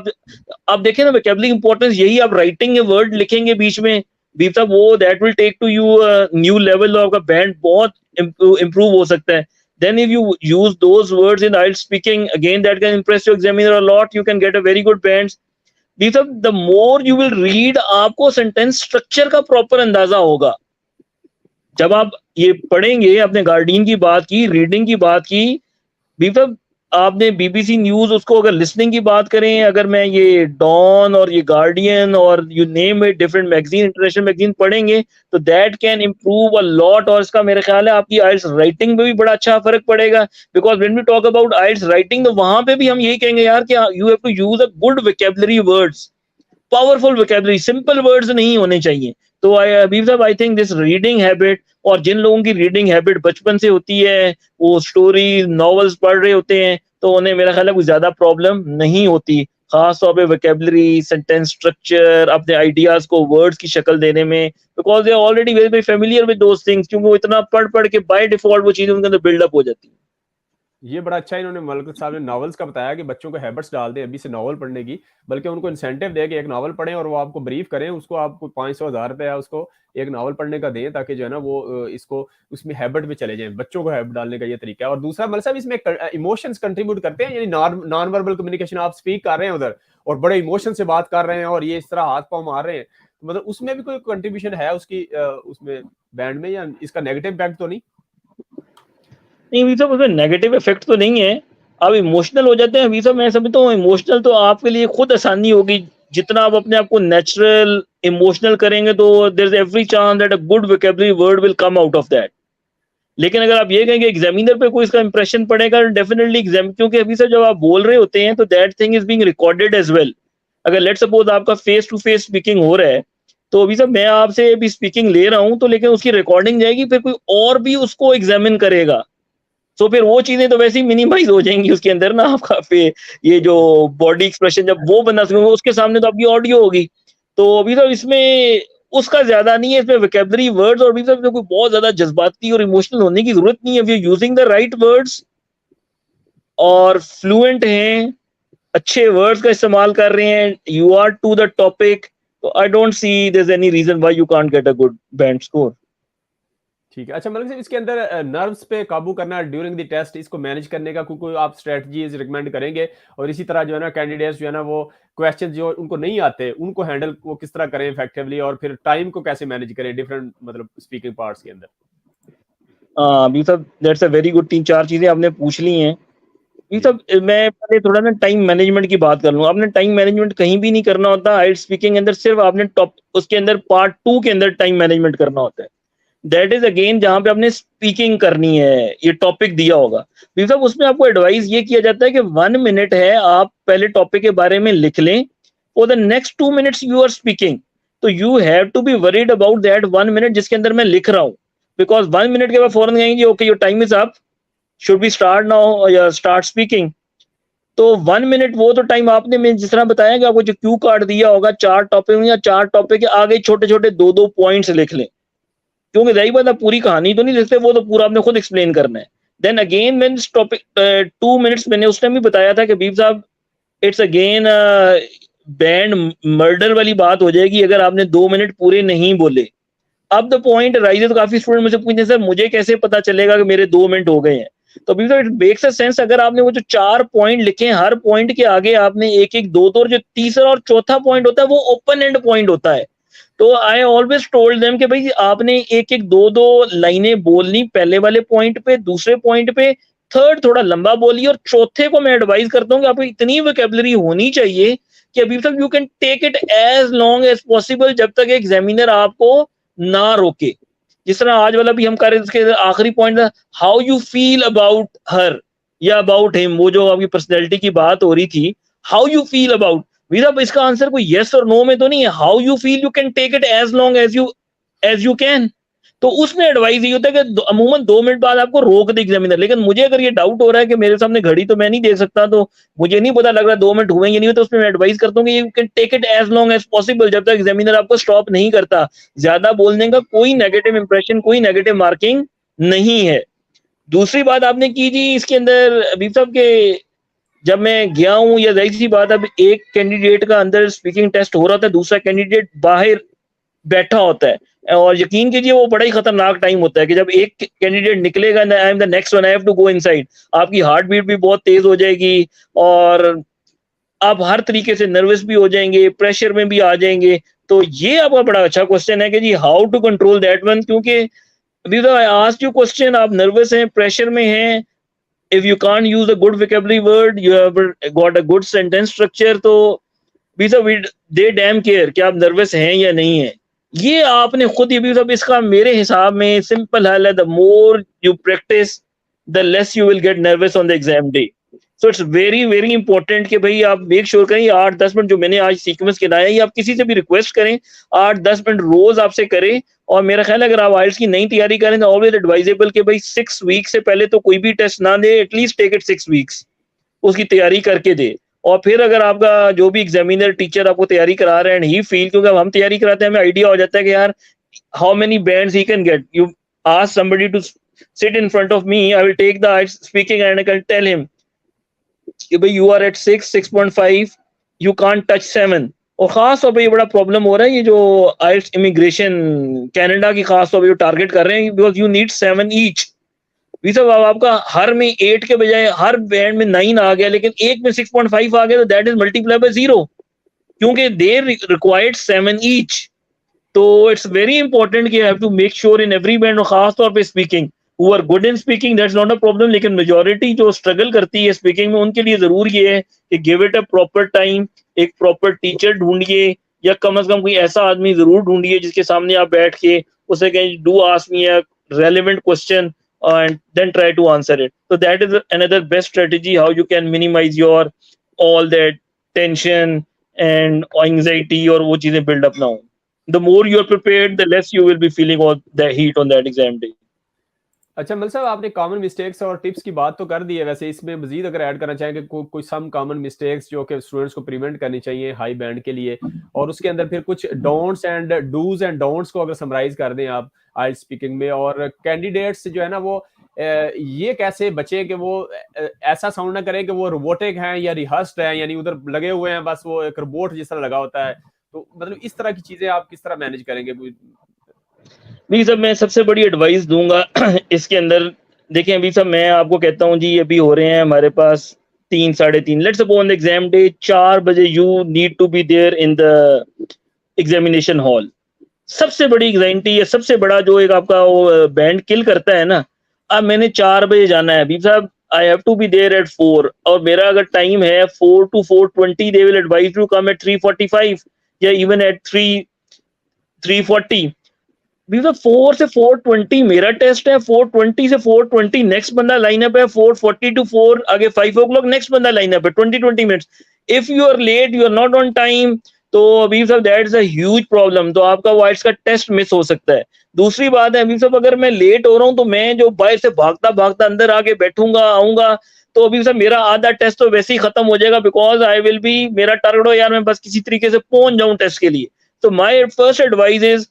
आप देखें ना वोकैबुलरी इंपॉर्टेंस यही, आप राइटिंग के वर्ड लिखेंगे बीच में, भी साहब वो that will take to you new level, और आपका बैंड बहुत इंप्रूव हो सकता है। Then if you use those words in IELTS speaking, again that can impress your examiner a lot, you can get a very good bands. The more you will read, आपको sentence structure का proper अंदाजा होगा। जब आप ये पढ़ेंगे, अपने guardian की बात की, रीडिंग की बात की, बीफब आपने बीबीसी न्यूज, उसको अगर लिसनिंग की बात करें, अगर मैं ये डॉन और ये गार्डियन और you name it different magazine, international magazine पढ़ेंगे, तो that can improve a lot. और इसका मेरे ख्याल है आपकी आइल्स राइटिंग में भी बड़ा अच्छा फर्क पड़ेगा, because when we talk about IELTS writing, तो वहां पे भी हम यही कहेंगे यार कि you have to use a good vocabulary words, powerful vocabulary, simple words नहीं होने चाहिए। तो Habib sahab, I think this reading habit, और जिन लोगों की रीडिंग हैबिट बचपन से होती है, वो स्टोरी नॉवेल्स पढ़ रहे होते हैं, तो उन्हें मेरा ख्याल है कोई ज्यादा प्रॉब्लम नहीं होती, खास तौर पे वोकैबुलरी, सेंटेंस स्ट्रक्चर, अपने आइडियाज को वर्ड्स की शक्ल देने में, because they are already very very familiar with those things, क्योंकि वो इतना पढ़ पढ़ के बाय डिफॉल्ट वो चीजें उनके अंदर बिल्डअप हो जाती है। ये बड़ा अच्छा इन्होंने मलिक साहब ने नॉवेल्स का बताया कि बच्चों को हैबिट्स डाल दें अभी से नॉवल पढ़ने की, बल्कि उनको इंसेंटिव दें कि एक नॉवल पढ़ें, और वो आपको ब्रीफ करें, उसको आपको 500-1000 रुपया उसको एक नॉवल पढ़ने का दें, ताकि जो है ना वो इसको उसमें हैबिट में चले जाएं। बच्चों को हैबिट डालने का ये तरीका है। और दूसरा मलिक साहब, इसमें इमोशंस कंट्रीब्यूट करते हैं, यानी नॉन वर्बल कम्युनिकेशन, आप स्पीक कर रहे हैं उधर और बड़े इमोशन से बात कर रहे हैं और ये इस तरह हाथ पाँव मार रहे हैं, तो मतलब उसमें भी कोई कंट्रीब्यूशन है उसकी उसमें बैंड में, या इसका नेगेटिव इम्पैक्ट तो नहीं? नहीं अभी साहब, उसमें नेगेटिव इफेक्ट तो नहीं है। आप इमोशनल हो जाते हैं अभी साहब, मैं समझता हूँ इमोशनल तो आपके लिए खुद आसानी होगी, जितना आप अपने आप को नेचुरल इमोशनल करेंगे, तो there is every chance that a good vocabulary word will come out of that. लेकिन अगर आप ये कहेंगे एग्जामिनर पे कोई इसका इंप्रेशन पड़ेगा, डेफिनेटली एग्जाम, क्योंकि अभी सर जब आप बोल रहे होते हैं तो that thing is being recorded as well. अगर लेट सपोज आपका फेस टू फेस स्पीकिंग हो रहा है, तो अभी सर मैं आपसे भी स्पीकिंग ले रहा हूं, तो लेकिन उसकी रिकॉर्डिंग जाएगी, फिर कोई और भी उसको एग्जामिन करेगा, तो फिर वो चीजें तो वैसे ही मिनिमाइज हो जाएंगी उसके अंदर ना, आपका ये जो बॉडी एक्सप्रेशन जब वो बंदा सुनेगा, उसके सामने तो आपकी ऑडियो होगी। तो अभी तो इसमें उसका ज्यादा नहीं है, इसमें वोकैबुलरी वर्ड्स, और अभी तो कोई बहुत ज्यादा जज्बाती और इमोशनल होने की जरूरत नहीं है। We are using the right words और फ्लुएंट हैं, अच्छे वर्ड्स का इस्तेमाल कर रहे हैं, you are to the topic, तो I don't see there is any reason why you can't get a good band score. ठीक है। अच्छा मतलब इसके अंदर नर्व्स पे काबू करना ड्यूरिंग द टेस्ट, इसको मैनेज करने का कोई आप स्ट्रेटजीज रिकमेंड करेंगे? और इसी तरह जो है ना कैंडिडेट्स जो है ना वो क्वेश्चन जो उनको नहीं आते उनको हैंडल वो किस तरह करें इफेक्टिवली, और फिर टाइम को कैसे मैनेज करें डिफरेंट मतलब स्पीकिंग पार्ट्स के अंदर? अभी सब दैट्स अ वेरी गुड, 3-4 चीजें आपने पूछ ली हैं। ये सब मैं पहले थोड़ा ना टाइम मैनेजमेंट की बात कर लूँ। आपने टाइम मैनेजमेंट कहीं भी नहीं करना होता आइल्ट्स स्पीकिंग के अंदर, सिर्फ आपने टॉप उसके अंदर पार्ट 2 के अंदर टाइम मैनेजमेंट करना होता है। दैट इज अगेन जहां पे आपने स्पीकिंग करनी है, ये टॉपिक दिया होगा मतलब उसमें आपको एडवाइस ये किया जाता है कि 1 मिनट है, आप पहले टॉपिक के बारे में लिख लें, for the next 2 minutes you are speaking, तो you have to be worried about that 1 minute जिसके अंदर मैं लिख रहा हूँ, बिकॉज 1 मिनट के बाद फौरन कहेंगे okay your time is up, should be start now या स्टार्ट स्पीकिंग। तो 1 मिनट वो तो टाइम आपने, मैं जिस तरह बताया कि आपको जो क्यू कार्ड दिया होगा 4 टॉपिक या 4 टॉपिक के आगे छोटे छोटे 2-2 पॉइंट्स लिख लें, क्योंकि रही बात आप पूरी कहानी तो नहीं लिखते, वो तो पूरा आपने खुद एक्सप्लेन करना है। Then again when topic 2 minutes, मैंने उस टाइम भी बताया था कि बीब साहब इट्स अगेन बैंड मर्डर वाली बात हो जाएगी अगर आपने 2 मिनट पूरे नहीं बोले। अब द पॉइंट राइजेस, काफी स्टूडेंट मुझे पूछते हैं सर मुझे कैसे पता चलेगा कि मेरे 2 मिनट हो गए हैं, तो अभी इट मेक्स अ सेंस, अगर आपने वो जो 4 पॉइंट लिखे हैं, हर पॉइंट के आगे आपने एक एक 2-2, और जो तीसरा और चौथा पॉइंट होता है वो ओपन एंड पॉइंट होता है, तो आई ऑलवेज टोल्ड देम कि भाई आपने एक एक दो दो लाइनें बोलनी, पहले वाले पॉइंट पे, दूसरे पॉइंट पे, थर्ड थोड़ा लंबा बोलिए, और चौथे को मैं एडवाइस करता हूँ कि आपको इतनी वोकैबुलरी होनी चाहिए कि अभी तक you can take it as long as possible, जब तक एग्जामिनर आपको ना रोके. जिस तरह आज वाला भी हम कर रहे, इसके आखिरी पॉइंट था how you feel about her या अबाउट हिम, वो जो आपकी पर्सनैलिटी की बात हो रही थी, हाउ यू फील अबाउट, अब इसका आंसर कोई यस और नो में तो नहीं है. How you feel you can take it as long as you can. तो उसमें एडवाइस ये होता है कि अमूमन 2 मिनट बाद आपको रोक दे एग्जामिनर. लेकिन मुझे अगर ये डाउट हो रहा है कि मेरे सामने घड़ी तो मैं नहीं देख सकता, तो मुझे नहीं पता लग रहा 2 मिनट हुए या नहीं हुए, तो उसमें मैं एडवाइस करता हूँ कि you can take it as long as possible, जब तक एग्जामिनर आपको स्टॉप नहीं करता. ज्यादा बोलने का कोई नेगेटिव इंप्रेशन, कोई नेगेटिव मार्किंग नहीं है. दूसरी बात आपने की जी इसके अंदर अभी साहब के, जब मैं गया हूँ, या जाहिर सी बात, अब एक कैंडिडेट का अंदर स्पीकिंग टेस्ट हो रहा था, दूसरा कैंडिडेट बाहर बैठा होता है, और यकीन कीजिए वो बड़ा ही खतरनाक टाइम होता है कि जब एक कैंडिडेट निकलेगा, I am the next one, I have to go inside, आपकी हार्ट बीट भी बहुत तेज हो जाएगी, और आप हर तरीके से नर्वस भी हो जाएंगे, प्रेशर में भी आ जाएंगे. तो ये आपका बड़ा अच्छा क्वेश्चन है कि जी how to control that one, क्योंकि अभी तो आई आस्क्ड यू क्वेश्चन, आप नर्वस हैं, प्रेशर में हैं, if you can't use a good vocabulary word, you have got a good sentence structure, तो they damn care कि आप नर्वस हैं या नहीं है. ये आपने खुद ही भी सब, इसका मेरे हिसाब में सिंपल हल है, the more you practice the less you will get nervous on the exam day. So it's very very important कि भाई आप मेक श्योर करें 8-10 मिनट जो मैंने आज सीक्वेंस गिनाया, ये आप किसी से भी रिक्वेस्ट करें 8-10 मिनट रोज आपसे करें. और मेरा ख्याल है अगर आप आइल्स की नई तैयारी करें तो ऑलवेज एडवाइजेबल कि भाई 6 वीक से पहले तो कोई भी टेस्ट ना दे, एटलीस्ट टेक इट 6 वीक्स, उसकी तैयारी करके दे. और फिर अगर आपका जो भी एग्जामिनर टीचर आपको तैयारी करा रहे हैं, एंड ही फील, क्योंकि हम तैयारी कराते हैं हमें आइडिया हो जाता है कि यार how many bands he can get, you ask somebody to sit in front of me, I will take the IELTS speaking and I can tell him कि भाई you are at 6.5, you can't touch 7. और खास तौर पर ये बड़ा problem हो रहा है, ये जो आइल्स इमिग्रेशन कनाडा की खास तौर पर जो टारगेट कर रहे हैं, बिकॉज यू नीड 7 ईच. भी सब आपका हर में 8 के बजाय हर बैंड में 9 आ गया, लेकिन एक में 6.5 आ गया, तो दैट इज मल्टीप्लाई बाय 0, क्योंकि दे रिक्वायर्ड 7 ईच. तो इट्स वेरी इंपॉर्टेंट कि have to make sure in every band, और खास तौर पे speaking, who are good in speaking that's not a problem, लेकिन मेजॉरिटी जो स्ट्रगल करती है स्पीकिंग में, उनके लिए जरूर ये है कि give it a proper time, एक प्रॉपर टीचर ढूंढिए, या कम से कम कोई ऐसा आदमी जरूर ढूंढिए जिसके सामने आप बैठ के उसे कहें do ask me a relevant question and then try to answer it. So that is another best strategy how you can minimize your all that tension and anxiety और वो चीजें build up now. The more you are prepared, the less you will be feeling all the heat on that exam day. अच्छा मल साहब, आपने common mistakes और tips की बात तो कर दी है, वैसे इसमें मजीद अगर ऐड करना चाहेंगे कोई सम कॉमन मिस्टेक्स जो कि स्टूडेंट्स को प्रिवेंट करनी चाहिए हाई बैंड के लिए, और उसके अंदर फिर कुछ don'ts and dos and don'ts को अगर समराइज कर दें आप आइल्स स्पीकिंग में, और कैंडिडेट्स जो है ना वो ये कैसे बचे कि वो ऐसा साउंड ना करें कि वो रोबोटिक हैं या रिहर्स्ड हैं, यानी उधर लगे हुए हैं, बस वो एक रोबोट जिस तरह लगा होता है. तो मतलब इस तरह की चीजें आप किस तरह मैनेज करेंगे? भी सब मैं सबसे बड़ी एडवाइस दूंगा इसके अंदर, देखें अभी सब मैं आपको कहता हूँ जी, अभी हो रहे हैं हमारे पास 3-3:30, let's suppose on the exam day 4 बजे you need to be there in the examination hall. सबसे बड़ी एंग्जाइटी या सबसे बड़ा जो एक आपका वो बैंड किल करता है ना, अब मैंने 4 बजे जाना है, अभी साहब I have to be there at 4, और मेरा अगर टाइम है 4 to 4:20, they will advise to come at 3:45 या इवन एट 3:40. 4 से 4:20 मेरा टेस्ट है, 4:20 से 4:20 नेक्स्ट बंदा लाइनअप है, 4:40 to 4 आगे 5 o'clock नेक्स्ट बंदा लाइनअप है, 20 minutes. If you are late, you are not on time, तो अभी सब that is a huge problem, तो आपका वाइट्स का टेस्ट मिस हो सकता है. दूसरी बात है अभी सब, अगर मैं लेट हो रहा हूँ तो मैं जो बाहर से भागता भागता अंदर आके बैठूंगा आऊंगा, तो अभी सब मेरा आधा टेस्ट तो वैसे ही खत्म हो जाएगा, बिकॉज आई विल बी, मेरा टारगेट हो यार मैं बस किसी तरीके से पहुंच जाऊं टेस्ट के लिए. तो my first advice is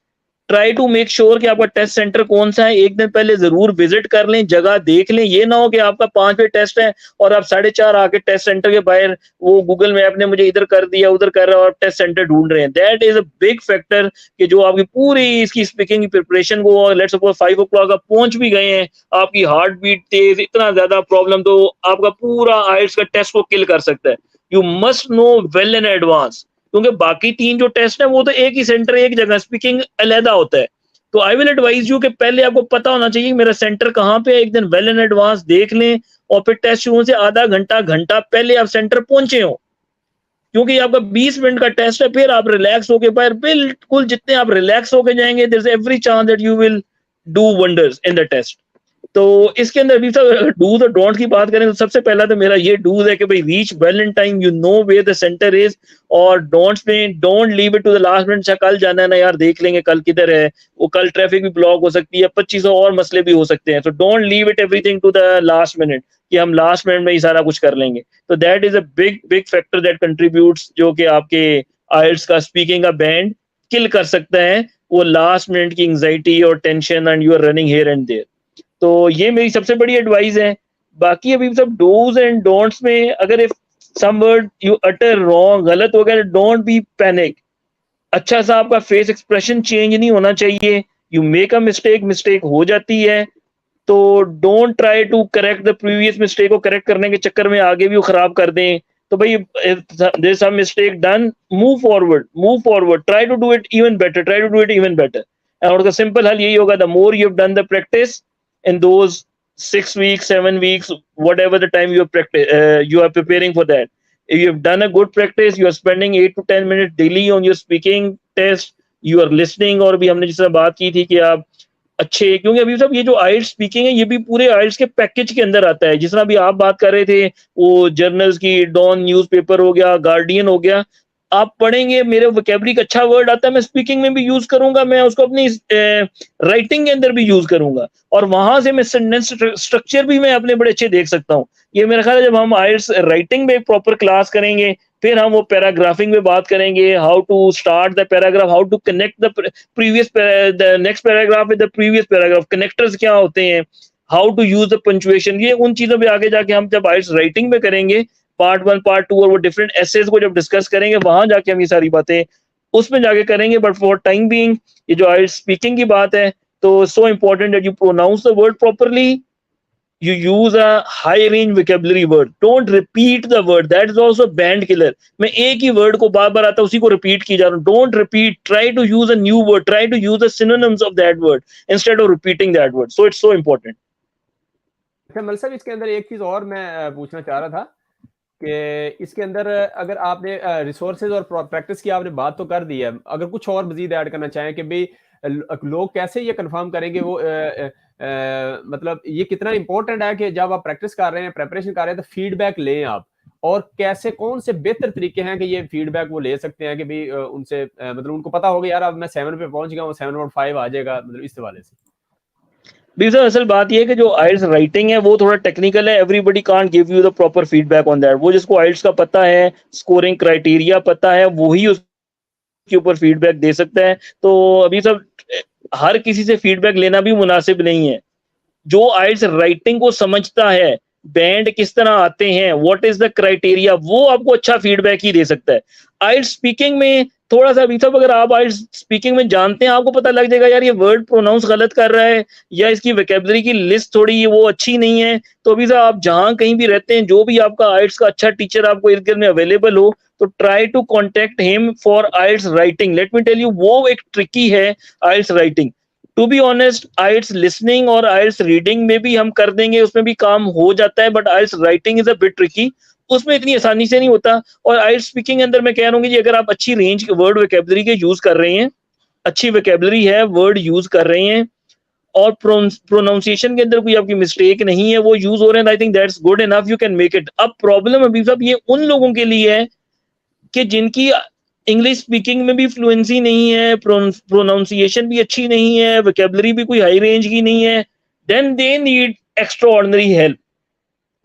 try to make sure कि आपका टेस्ट सेंटर कौन सा है, एक दिन पहले जरूर विजिट कर लें, जगह देख लें. ये ना हो कि आपका 5 बजे टेस्ट है और आप 4:30 आके टेस्ट सेंटर के बाहर वो गूगल मैप ने मुझे इधर कर दिया उधर कर रहा है और टेस्ट सेंटर ढूंढ रहे हैं. That is a big factor कि जो आपकी पूरी इसकी स्पीकिंग की प्रिपरेशन को, लेट्स सपोज 5 o'clock आप पहुंच भी गए हैं, आपकी हार्ट बीट तेज, इतना ज्यादा प्रॉब्लम, तो आपका पूरा आइल्स का टेस्ट को किल कर सकता है. You must know well in advance, क्योंकि बाकी 3 जो टेस्ट है वो तो एक ही सेंटर एक जगह, स्पीकिंग अलहदा होता है। तो आई विल एडवाइज यू कि पहले आपको पता होना चाहिए मेरा सेंटर कहाँ पे है, एक दिन वेल इन एडवांस देख लें, और फिर टेस्ट शुरू से आधा घंटा पहले आप सेंटर पहुंचे हो, क्योंकि आपका 20 मिनट का टेस्ट है, फिर आप रिलैक्स होके पर बिल्कुल जितने आप रिलैक्स होके जाएंगे, there is every chance that you will do wonders in the test. तो इसके अंदर भी सब डूज और डोंट की बात करें तो सबसे पहला तो मेरा ये डूज है कि भाई reach well in time, you know where the centre is, और डोंट्स में don't leave it to the last minute, कल जाना है ना यार देख लेंगे कल किधर है, वो कल ट्रैफिक भी ब्लॉक हो सकती है, 25 और मसले भी हो सकते हैं। तो don't leave it everything to the last minute कि हम लास्ट मिनट में ही सारा कुछ कर लेंगे। तो that is a big factor that contributes, जो कि आपके आइल्स का स्पीकिंग का बैंड किल कर सकता है, वो लास्ट मिनट की एंजाइटी और tension and you are running here and there. तो ये मेरी सबसे बड़ी एडवाइस है। बाकी अभी सब डूज एंड डोंट्स में, अगर if some word you utter wrong, गलत हो गया, डोंट बी पैनिक। अच्छा सा आपका फेस एक्सप्रेशन चेंज नहीं होना चाहिए। यू मेक अ मिस्टेक हो जाती है, तो don't try to correct the previous mistake को करेक्ट करने के चक्कर में आगे भी वो खराब कर दें। तो भाई there is some mistake done, move forward, try to do it even better. और उसका सिंपल हल यही होगा, the more you have done the practice in those 6 weeks, 7 weeks, whatever the time you are preparing for that, if you have done a good practice, you are spending 8 to 10 minutes daily on your speaking test, you are listening, और भी हमने जिस तरह बात की थी कि आप अच्छे, क्योंकि अभी सब ये जो IELTS स्पीकिंग है ये भी पूरे IELTS के पैकेज के अंदर आता है। जिस तरह अभी आप बात कर रहे थे वो जर्नल्स की, डॉन न्यूज़पेपर हो गया, गार्डियन हो गया, आप पढ़ेंगे, मेरे वोकैबुलरी का अच्छा वर्ड आता है, मैं स्पीकिंग में भी यूज करूंगा, मैं उसको अपनी राइटिंग के अंदर भी यूज करूंगा, और वहां से मैं सेंटेंस स्ट्रक्चर भी मैं अपने बड़े अच्छे देख सकता हूँ। ये मेरा ख्याल है जब हम आइल्स राइटिंग में प्रॉपर क्लास करेंगे, फिर हम वो पैराग्राफिंग में बात करेंगे, how to start the paragraph, how to connect the next paragraph with the previous paragraph, connectors क्या होते हैं, how to use the punctuation, ये उन चीजों पे आगे जाके हम जब आइल्स राइटिंग में करेंगे, पार्ट 1 पार्ट 2 और वो डिफरेंट एसेज को जब डिस्कस करेंगे, वहां जाके हम ये सारी बातें उसमें जाके करेंगे। बट फॉर टाइम बीइंग ये जो आइल्स स्पीकिंग की बात है, तो so important that you pronounce the word properly, you use a high range vocabulary word, don't repeat the word, that is also band killer। मैं एक ही वर्ड को बार बार आता उसी को रिपीट की जा रहा हूँ, don't repeat, try to use a new word, try to use the synonyms of that word instead of repeating that word, so it's so important। अच्छा मल साहब, इसके अंदर एक चीज और मैं पूछना चाह रहा था कि इसके अंदर अगर आपने रिसोर्सेज और प्रैक्टिस की आपने बात तो कर दी है, अगर कुछ और मजीद ऐड करना चाहें कि भाई लोग कैसे ये कंफर्म करेंगे वो मतलब ये कितना इंपॉर्टेंट है कि जब आप प्रैक्टिस कर रहे हैं, प्रेपरेशन कर रहे हैं, तो फीडबैक लें आप, और कैसे कौन से बेहतर तरीके हैं कि ये फीडबैक वो ले सकते हैं कि भाई उनसे मतलब उनको पता होगा यार अब मैं 7 पे पहुंच गया हूँ, 7.5 आ जाएगा, मतलब इस हवाले से। सर असल बात ये है कि जो आइल्स राइटिंग है वो थोड़ा टेक्निकल है, everybody can't give you the proper feedback on that. वो जिसको आइल्स का पता है, स्कोरिंग क्राइटेरिया पता है, वही उसके ऊपर फीडबैक दे सकता है। तो अभी सब हर किसी से फीडबैक लेना भी मुनासिब नहीं है। जो आइल्स राइटिंग को समझता है, बैंड किस तरह आते हैं, व्हाट इज द क्राइटेरिया, वो आपको अच्छा फीडबैक ही दे सकता है। आइल्स स्पीकिंग में थोड़ा सा अभी सब, अगर आप आइल्स स्पीकिंग में जानते हैं, आपको पता लग जाएगा यार ये वर्ड प्रोनाउंस गलत कर रहा है, या इसकी वोकैबुलरी की लिस्ट थोड़ी वो अच्छी नहीं है। तो अभी साहब आप जहां कहीं भी रहते हैं, जो भी आपका आइल्स का अच्छा टीचर आपको इर्द गिर्द में अवेलेबल हो, तो try to contact him for IELTS writing. Let me tell you, वो एक ट्रिकी है IELTS writing. To be honest, IELTS listening और आइल्स रीडिंग में भी हम कर देंगे, उसमें भी काम हो जाता है, but IELTS writing is a bit tricky, उसमें इतनी आसानी से नहीं होता। और आइल्स स्पीकिंग के अंदर मैं कह रहा हूँ कि अगर आप अच्छी रेंज के वर्ड वोकैबुलरी के यूज कर रहे हैं, अच्छी वोकैबुलरी है, वर्ड यूज कर रहे हैं, और प्रोनाउंसिएशन के अंदर कोई आपकी मिस्टेक नहीं है, वो यूज हो रहे हैं, I think that's good enough, you can make it. अब प्रॉब्लम अभी साहब ये उन लोगों के लिए है कि जिनकी इंग्लिश स्पीकिंग में भी फ्लुएंसी नहीं है, प्रोनाउंसिएशन भी अच्छी नहीं है, वोकैबुलरी भी कोई हाई रेंज की नहीं है, then they need extra ordinary help.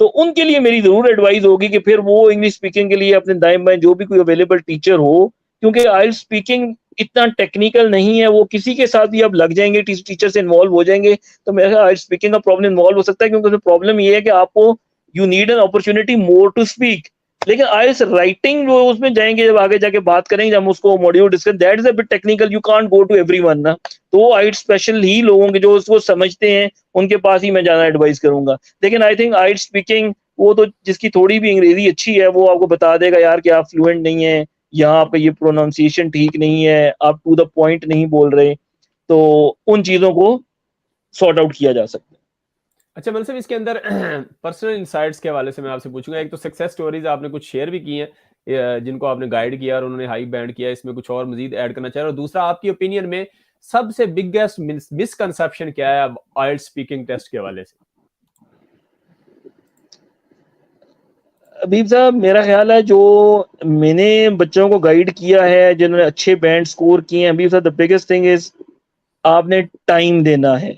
तो उनके लिए मेरी जरूर एडवाइस होगी कि फिर वो इंग्लिश स्पीकिंग के लिए अपने दाएं बाएं जो भी कोई अवेलेबल टीचर हो, क्योंकि आइल्स स्पीकिंग इतना टेक्निकल नहीं है, वो किसी के साथ भी आप लग जाएंगे, टीचर से इन्वॉल्व हो जाएंगे, तो मेरा आइल्स स्पीकिंग का प्रॉब्लम इन्वॉल्व हो सकता है, क्योंकि प्रॉब्लम ये है कि आपको you need an opportunity more to speak. लेकिन आइल्स राइटिंग जो उसमें जाएंगे, जब आगे जाके बात करेंगे, जब हम उसको module discuss, that is a bit technical, you can't go to everyone ना। तो आइल्स स्पेशल ही लोगों के जो उसको समझते हैं, उनके पास ही मैं जाना एडवाइस करूंगा। लेकिन आई थिंक आइल्स स्पीकिंग, वो तो जिसकी थोड़ी भी अंग्रेजी अच्छी है वो आपको बता देगा यार कि आप फ्लुएंट नहीं है, यहाँ पे ये प्रोनाउंसिएशन ठीक नहीं है, आप टू द पॉइंट नहीं बोल रहे, तो उन चीज़ों को सॉर्ट आउट किया जा सकता है। अच्छा मतलब इसके अंदर पर्सनल इनसाइट्स के हवाले से मैं आपसे पूछूंगा, एक तो सक्सेस स्टोरीज आपने कुछ शेयर भी की हैं जिनको आपने गाइड किया और उन्होंने हाई बैंड किया, इसमें कुछ और मजीद ऐड करना चाहिए, और दूसरा आपकी ओपिनियन में सबसे बिगेस्ट मिसकंसेप्शन क्या है आइल्ट्स स्पीकिंग टेस्ट के हवाले से? हबीब साहब, मेरा ख्याल है जो मैंने बच्चों को गाइड किया है, जिन्होंने अच्छे बैंड स्कोर किए हैं, हबीब साहब, द बिगेस्ट थिंग इज आपने टाइम देना है।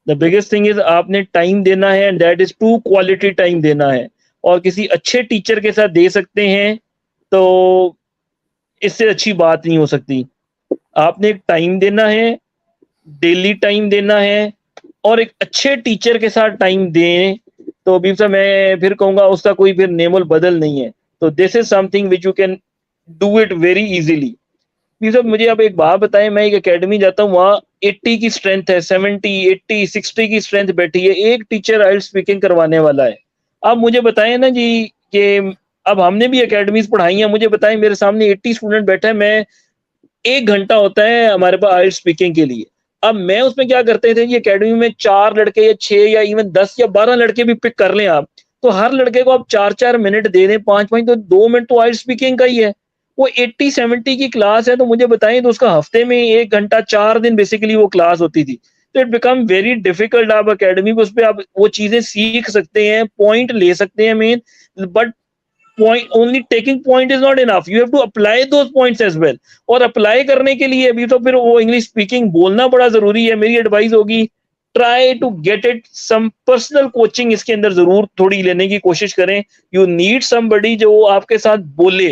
द बिगेस्ट थिंग इज आपने टाइम देना है, and that is to quality time देना है। और किसी अच्छे टीचर के साथ दे सकते हैं तो इससे अच्छी बात नहीं हो सकती। आपने एक टाइम देना है, डेली टाइम देना है, और एक अच्छे टीचर के साथ टाइम दें तो अभी से मैं फिर कहूंगा उसका कोई फिर नेमल बदल नहीं है। तो this is something which you can do it very easily. मुझे आप एक बात बताएं, मैं एक एकेडमी जाता हूँ, वहाँ 80 की स्ट्रेंथ है, 70, 80, 60 की स्ट्रेंथ बैठी है, एक टीचर आइल्ट्स स्पीकिंग करवाने वाला है। आप मुझे बताएं ना जी कि अब हमने भी एकेडमीज पढ़ाई हैं, मुझे बताएं मेरे सामने 80 स्टूडेंट बैठा है, मैं 1 घंटा होता है हमारे पास आइल्ट्स स्पीकिंग के लिए। अब मैं उसमें क्या करते थे, ये एकेडमी में 4 लड़के या 6 या इवन 10 या 12 लड़के भी पिक कर लें आप, तो हर लड़के को आप 4-4 मिनट दे दें, 5-5, तो 2 मिनट तो आइल्ट्स स्पीकिंग का ही है। वो 80-70 की क्लास है, तो मुझे बताएं तो उसका हफ्ते में 1 घंटा 4 दिन बेसिकली वो क्लास होती थी। तो इट बिकम वेरी डिफिकल्ट। आप एकेडमी पे उस पर आप वो चीजें सीख सकते हैं, पॉइंट ले सकते हैं main, but point only taking point is not enough, you have to apply those points as well। और अप्लाई करने के लिए अभी तो फिर वो इंग्लिश स्पीकिंग बोलना बड़ा जरूरी है। मेरी एडवाइस होगी, try to get it some personal coaching इसके अंदर जरूर थोड़ी लेने की कोशिश करें। यू नीड समबडी जो आपके साथ बोले,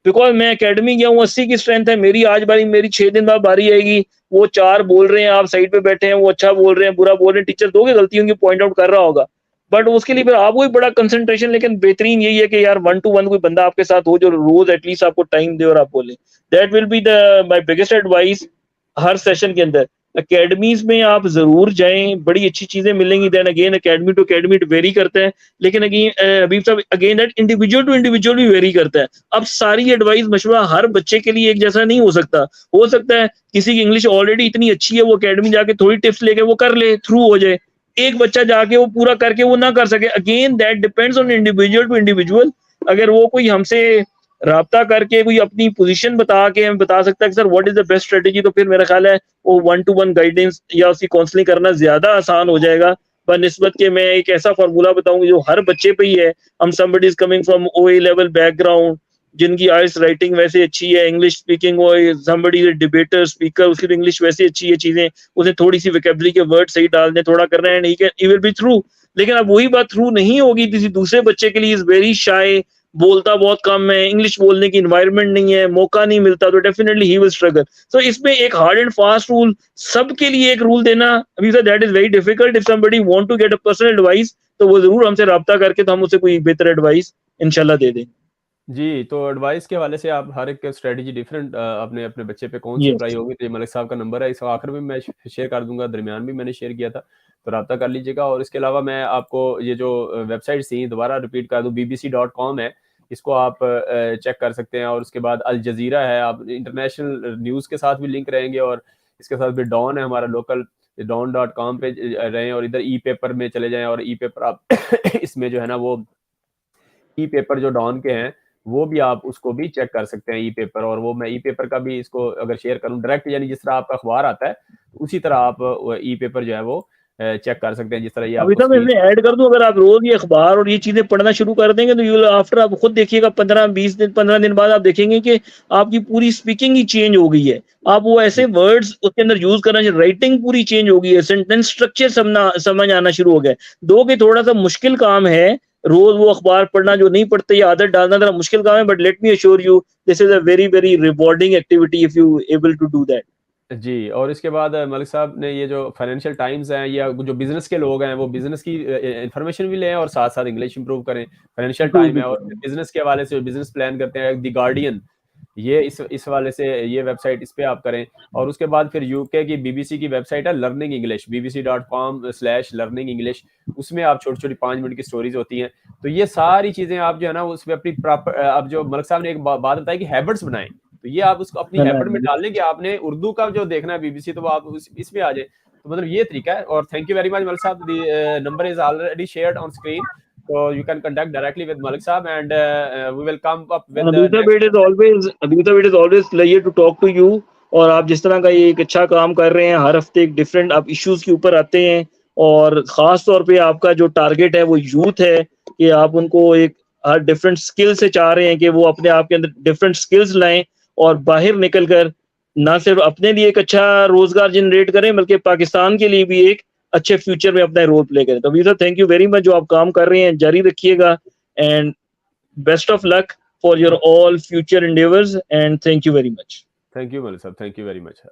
बिकॉज मैं एकेडमी गया हूँ, 80 की स्ट्रेंथ है मेरी, आज बारी मेरी 6 दिन बाद बारी आएगी, वो 4 बोल रहे हैं, आप साइड पे बैठे हैं, वो अच्छा बोल रहे हैं, बुरा बोल रहे हैं, टीचर दो गलतियों की पॉइंट आउट कर रहा होगा, बट उसके लिए फिर आपको भी बड़ा कंसंट्रेशन। लेकिन बेहतरीन यही है कि यार 1-to-1 कोई बंदा आपके साथ हो जो रोज एटलीस्ट आपको टाइम दे और आप बोले। That will be the my biggest advice her session के अंदर। एकेडमीज में आप जरूर जाएं, बड़ी अच्छी चीजें मिलेंगी। Then again academy to academy it vary करता है, लेकिन अगेन हबीब साहब again that individual to individual भी वेरी करता है। अब सारी एडवाइस मशवरा हर बच्चे के लिए एक जैसा नहीं हो सकता। हो सकता है किसी की इंग्लिश ऑलरेडी इतनी अच्छी है, वो एकेडमी जाके थोड़ी टिप्स लेके वो कर ले, थ्रू हो जाए, एक बच्चा जाके वो पूरा करके वो ना कर सके। Again that depends on individual to individual. अगर वो कोई हमसे राब्ता करके कोई अपनी पोजीशन बता के हमें बता सकता है कि sir what is the best strategy, तो फिर मेरा ख्याल है वो 1-to-1 गाइडेंस या उसकी काउंसलिंग करना ज्यादा आसान हो जाएगा। बनिस्बत के मैं एक ऐसा फार्मूला बताऊं जो हर बच्चे पे ही है। हम समबडी इज कमिंग फ्रॉम ओए लेवल बैकग्राउंड, जिनकी आइल्ट्स राइटिंग वैसे अच्छी है, इंग्लिश स्पीकिंग हो, समबडी इज डिबेटर स्पीकर, उसकी तो इंग्लिश वैसे अच्छी है, चीजें उसे थोड़ी सी वोकैबुलरी के वर्ड सही डाल दें, थोड़ा करना है, ही विल बी थ्रू। लेकिन अब वही बात थ्रू नहीं होगी किसी दूसरे बच्चे के लिए, इज वेरी शाय, बोलता बहुत कम है, इंग्लिश बोलने की एनवायरनमेंट नहीं है, मौका नहीं मिलता, तो डेफिनेटली ही विल स्ट्रगल। सो इसमें एक हार्ड एंड फास्ट रूल, सबके लिए एक रूल देना, अभी sir that is very difficult. If somebody want to get a personal advice तो वो जरूर हमसे राब्ता करके तो हम उसे कोई बेहतर एडवाइस इंशाल्लाह दे दें। जी, तो एडवाइस के हवाले से आप हर एक स्ट्रेटजी डिफरेंट अपने अपने बच्चे पे कौन सी अप्लाई होगी, तो ये मलिक साहब का नंबर है, इस आखिर में मैं शेयर कर दूंगा, दरमियान भी मैंने शेयर किया था, तो रब्ता कर लीजिएगा। और इसके अलावा मैं आपको ये जो वेबसाइट थी दोबारा रिपीट कर दूँ, bbc.com है, इसको आप चेक कर सकते हैं। और उसके बाद अल जजीरा है, आप इंटरनेशनल न्यूज़ के साथ भी लिंक रहेंगे, और इसके साथ भी डॉन है हमारा लोकल, don.com पे रहें, और इधर ई पेपर में चले जाएं, और ई पेपर आप इसमें जो है ना वो ई पेपर जो डॉन के हैं वो भी आप उसको भी चेक कर सकते हैं, ई पेपर। और वो मैं ई पेपर का भी इसको अगर शेयर करूं डायरेक्ट, यानी जिस तरह आपका अखबार आता है उसी तरह आप ई पेपर जो है वो चेक कर सकते हैं, जिस तरह ये अभी आपको तो मैं इसमें ऐड कर दूं, अगर आप रोज ये अखबार और ये चीजें पढ़ना शुरू कर देंगे तो यू आफ्टर आप खुद देखिएगा 15-20 दिन 15 दिन बाद आप देखेंगे कि आपकी पूरी स्पीकिंग ही चेंज हो गई है। आप वो ऐसे वर्ड्स उसके अंदर यूज करना, राइटिंग पूरी चेंज हो गई है, सेंटेंस स्ट्रक्चर समझ आना शुरू हो गया। दो कि थोड़ा सा मुश्किल काम है रोज वो अखबार पढ़ना, जो नहीं पढ़ते ये आदत डालना जरा मुश्किल काम है, but let me assure you this is a very very rewarding activity if you able to do that. जी। और इसके बाद मलिक साहब ने ये जो फाइनेंशियल टाइम्स हैं या जो बिजनेस के लोग हैं वो बिजनेस की इंफॉर्मेशन भी लें और साथ साथ इंग्लिश इंप्रूव करें। फाइनेंशियल टाइम है, और बिजनेस के हवाले से बिजनेस प्लान करते हैं, द गार्डियन, ये इस वाले से ये वेबसाइट इस पे आप करें। और उसके बाद फिर यूके की BBC की वेबसाइट है लर्निंग इंग्लिश, bbc.com/learning-english, उसमें आप छोटी-छोटी 5 मिनट की स्टोरीज होती हैं। तो ये सारी चीज़ें आप जो है ना उसमें अपनी अब जो मलिक साहब ने एक बात बताई कि हैबिट्स बनाएं, तो ये आप उसको अपनी हैबिट में डाल लें कि आपने उर्दू का जो देखना है BBC, तो वो आप इसमें आ जाए। तो मतलब ये तरीका है। और thank you very much Malik साहब, the number is already shared on screen, so you can contact directly with Malik Saab, and we will come up with the Habib next. it is always pleasure to talk to you। और आप जिस तरह का ये एक अच्छा काम कर रहे हैं, हर हफ्ते एक डिफरेंट आप इश्यूज के ऊपर आते हैं, और ख़ास तौर पे आपका जो टारगेट है वो यूथ है कि आप उनको एक हर डिफरेंट स्किल से चाह रहे हैं कि वो अपने आप के अंदर डिफरेंट स्किल्स लाएं और बाहर निकल कर ना सिर्फ अपने लिए एक अच्छा रोजगार जनरेट करें बल्कि पाकिस्तान के लिए भी एक अच्छे फ्यूचर में अपना रोल प्ले करें। तो वीर साहब थैंक यू वेरी मच, जो आप काम कर रहे हैं जारी रखिएगा, and best of luck for your all future endeavors, and thank you very much. Thank you Malik Saab, thank you very much.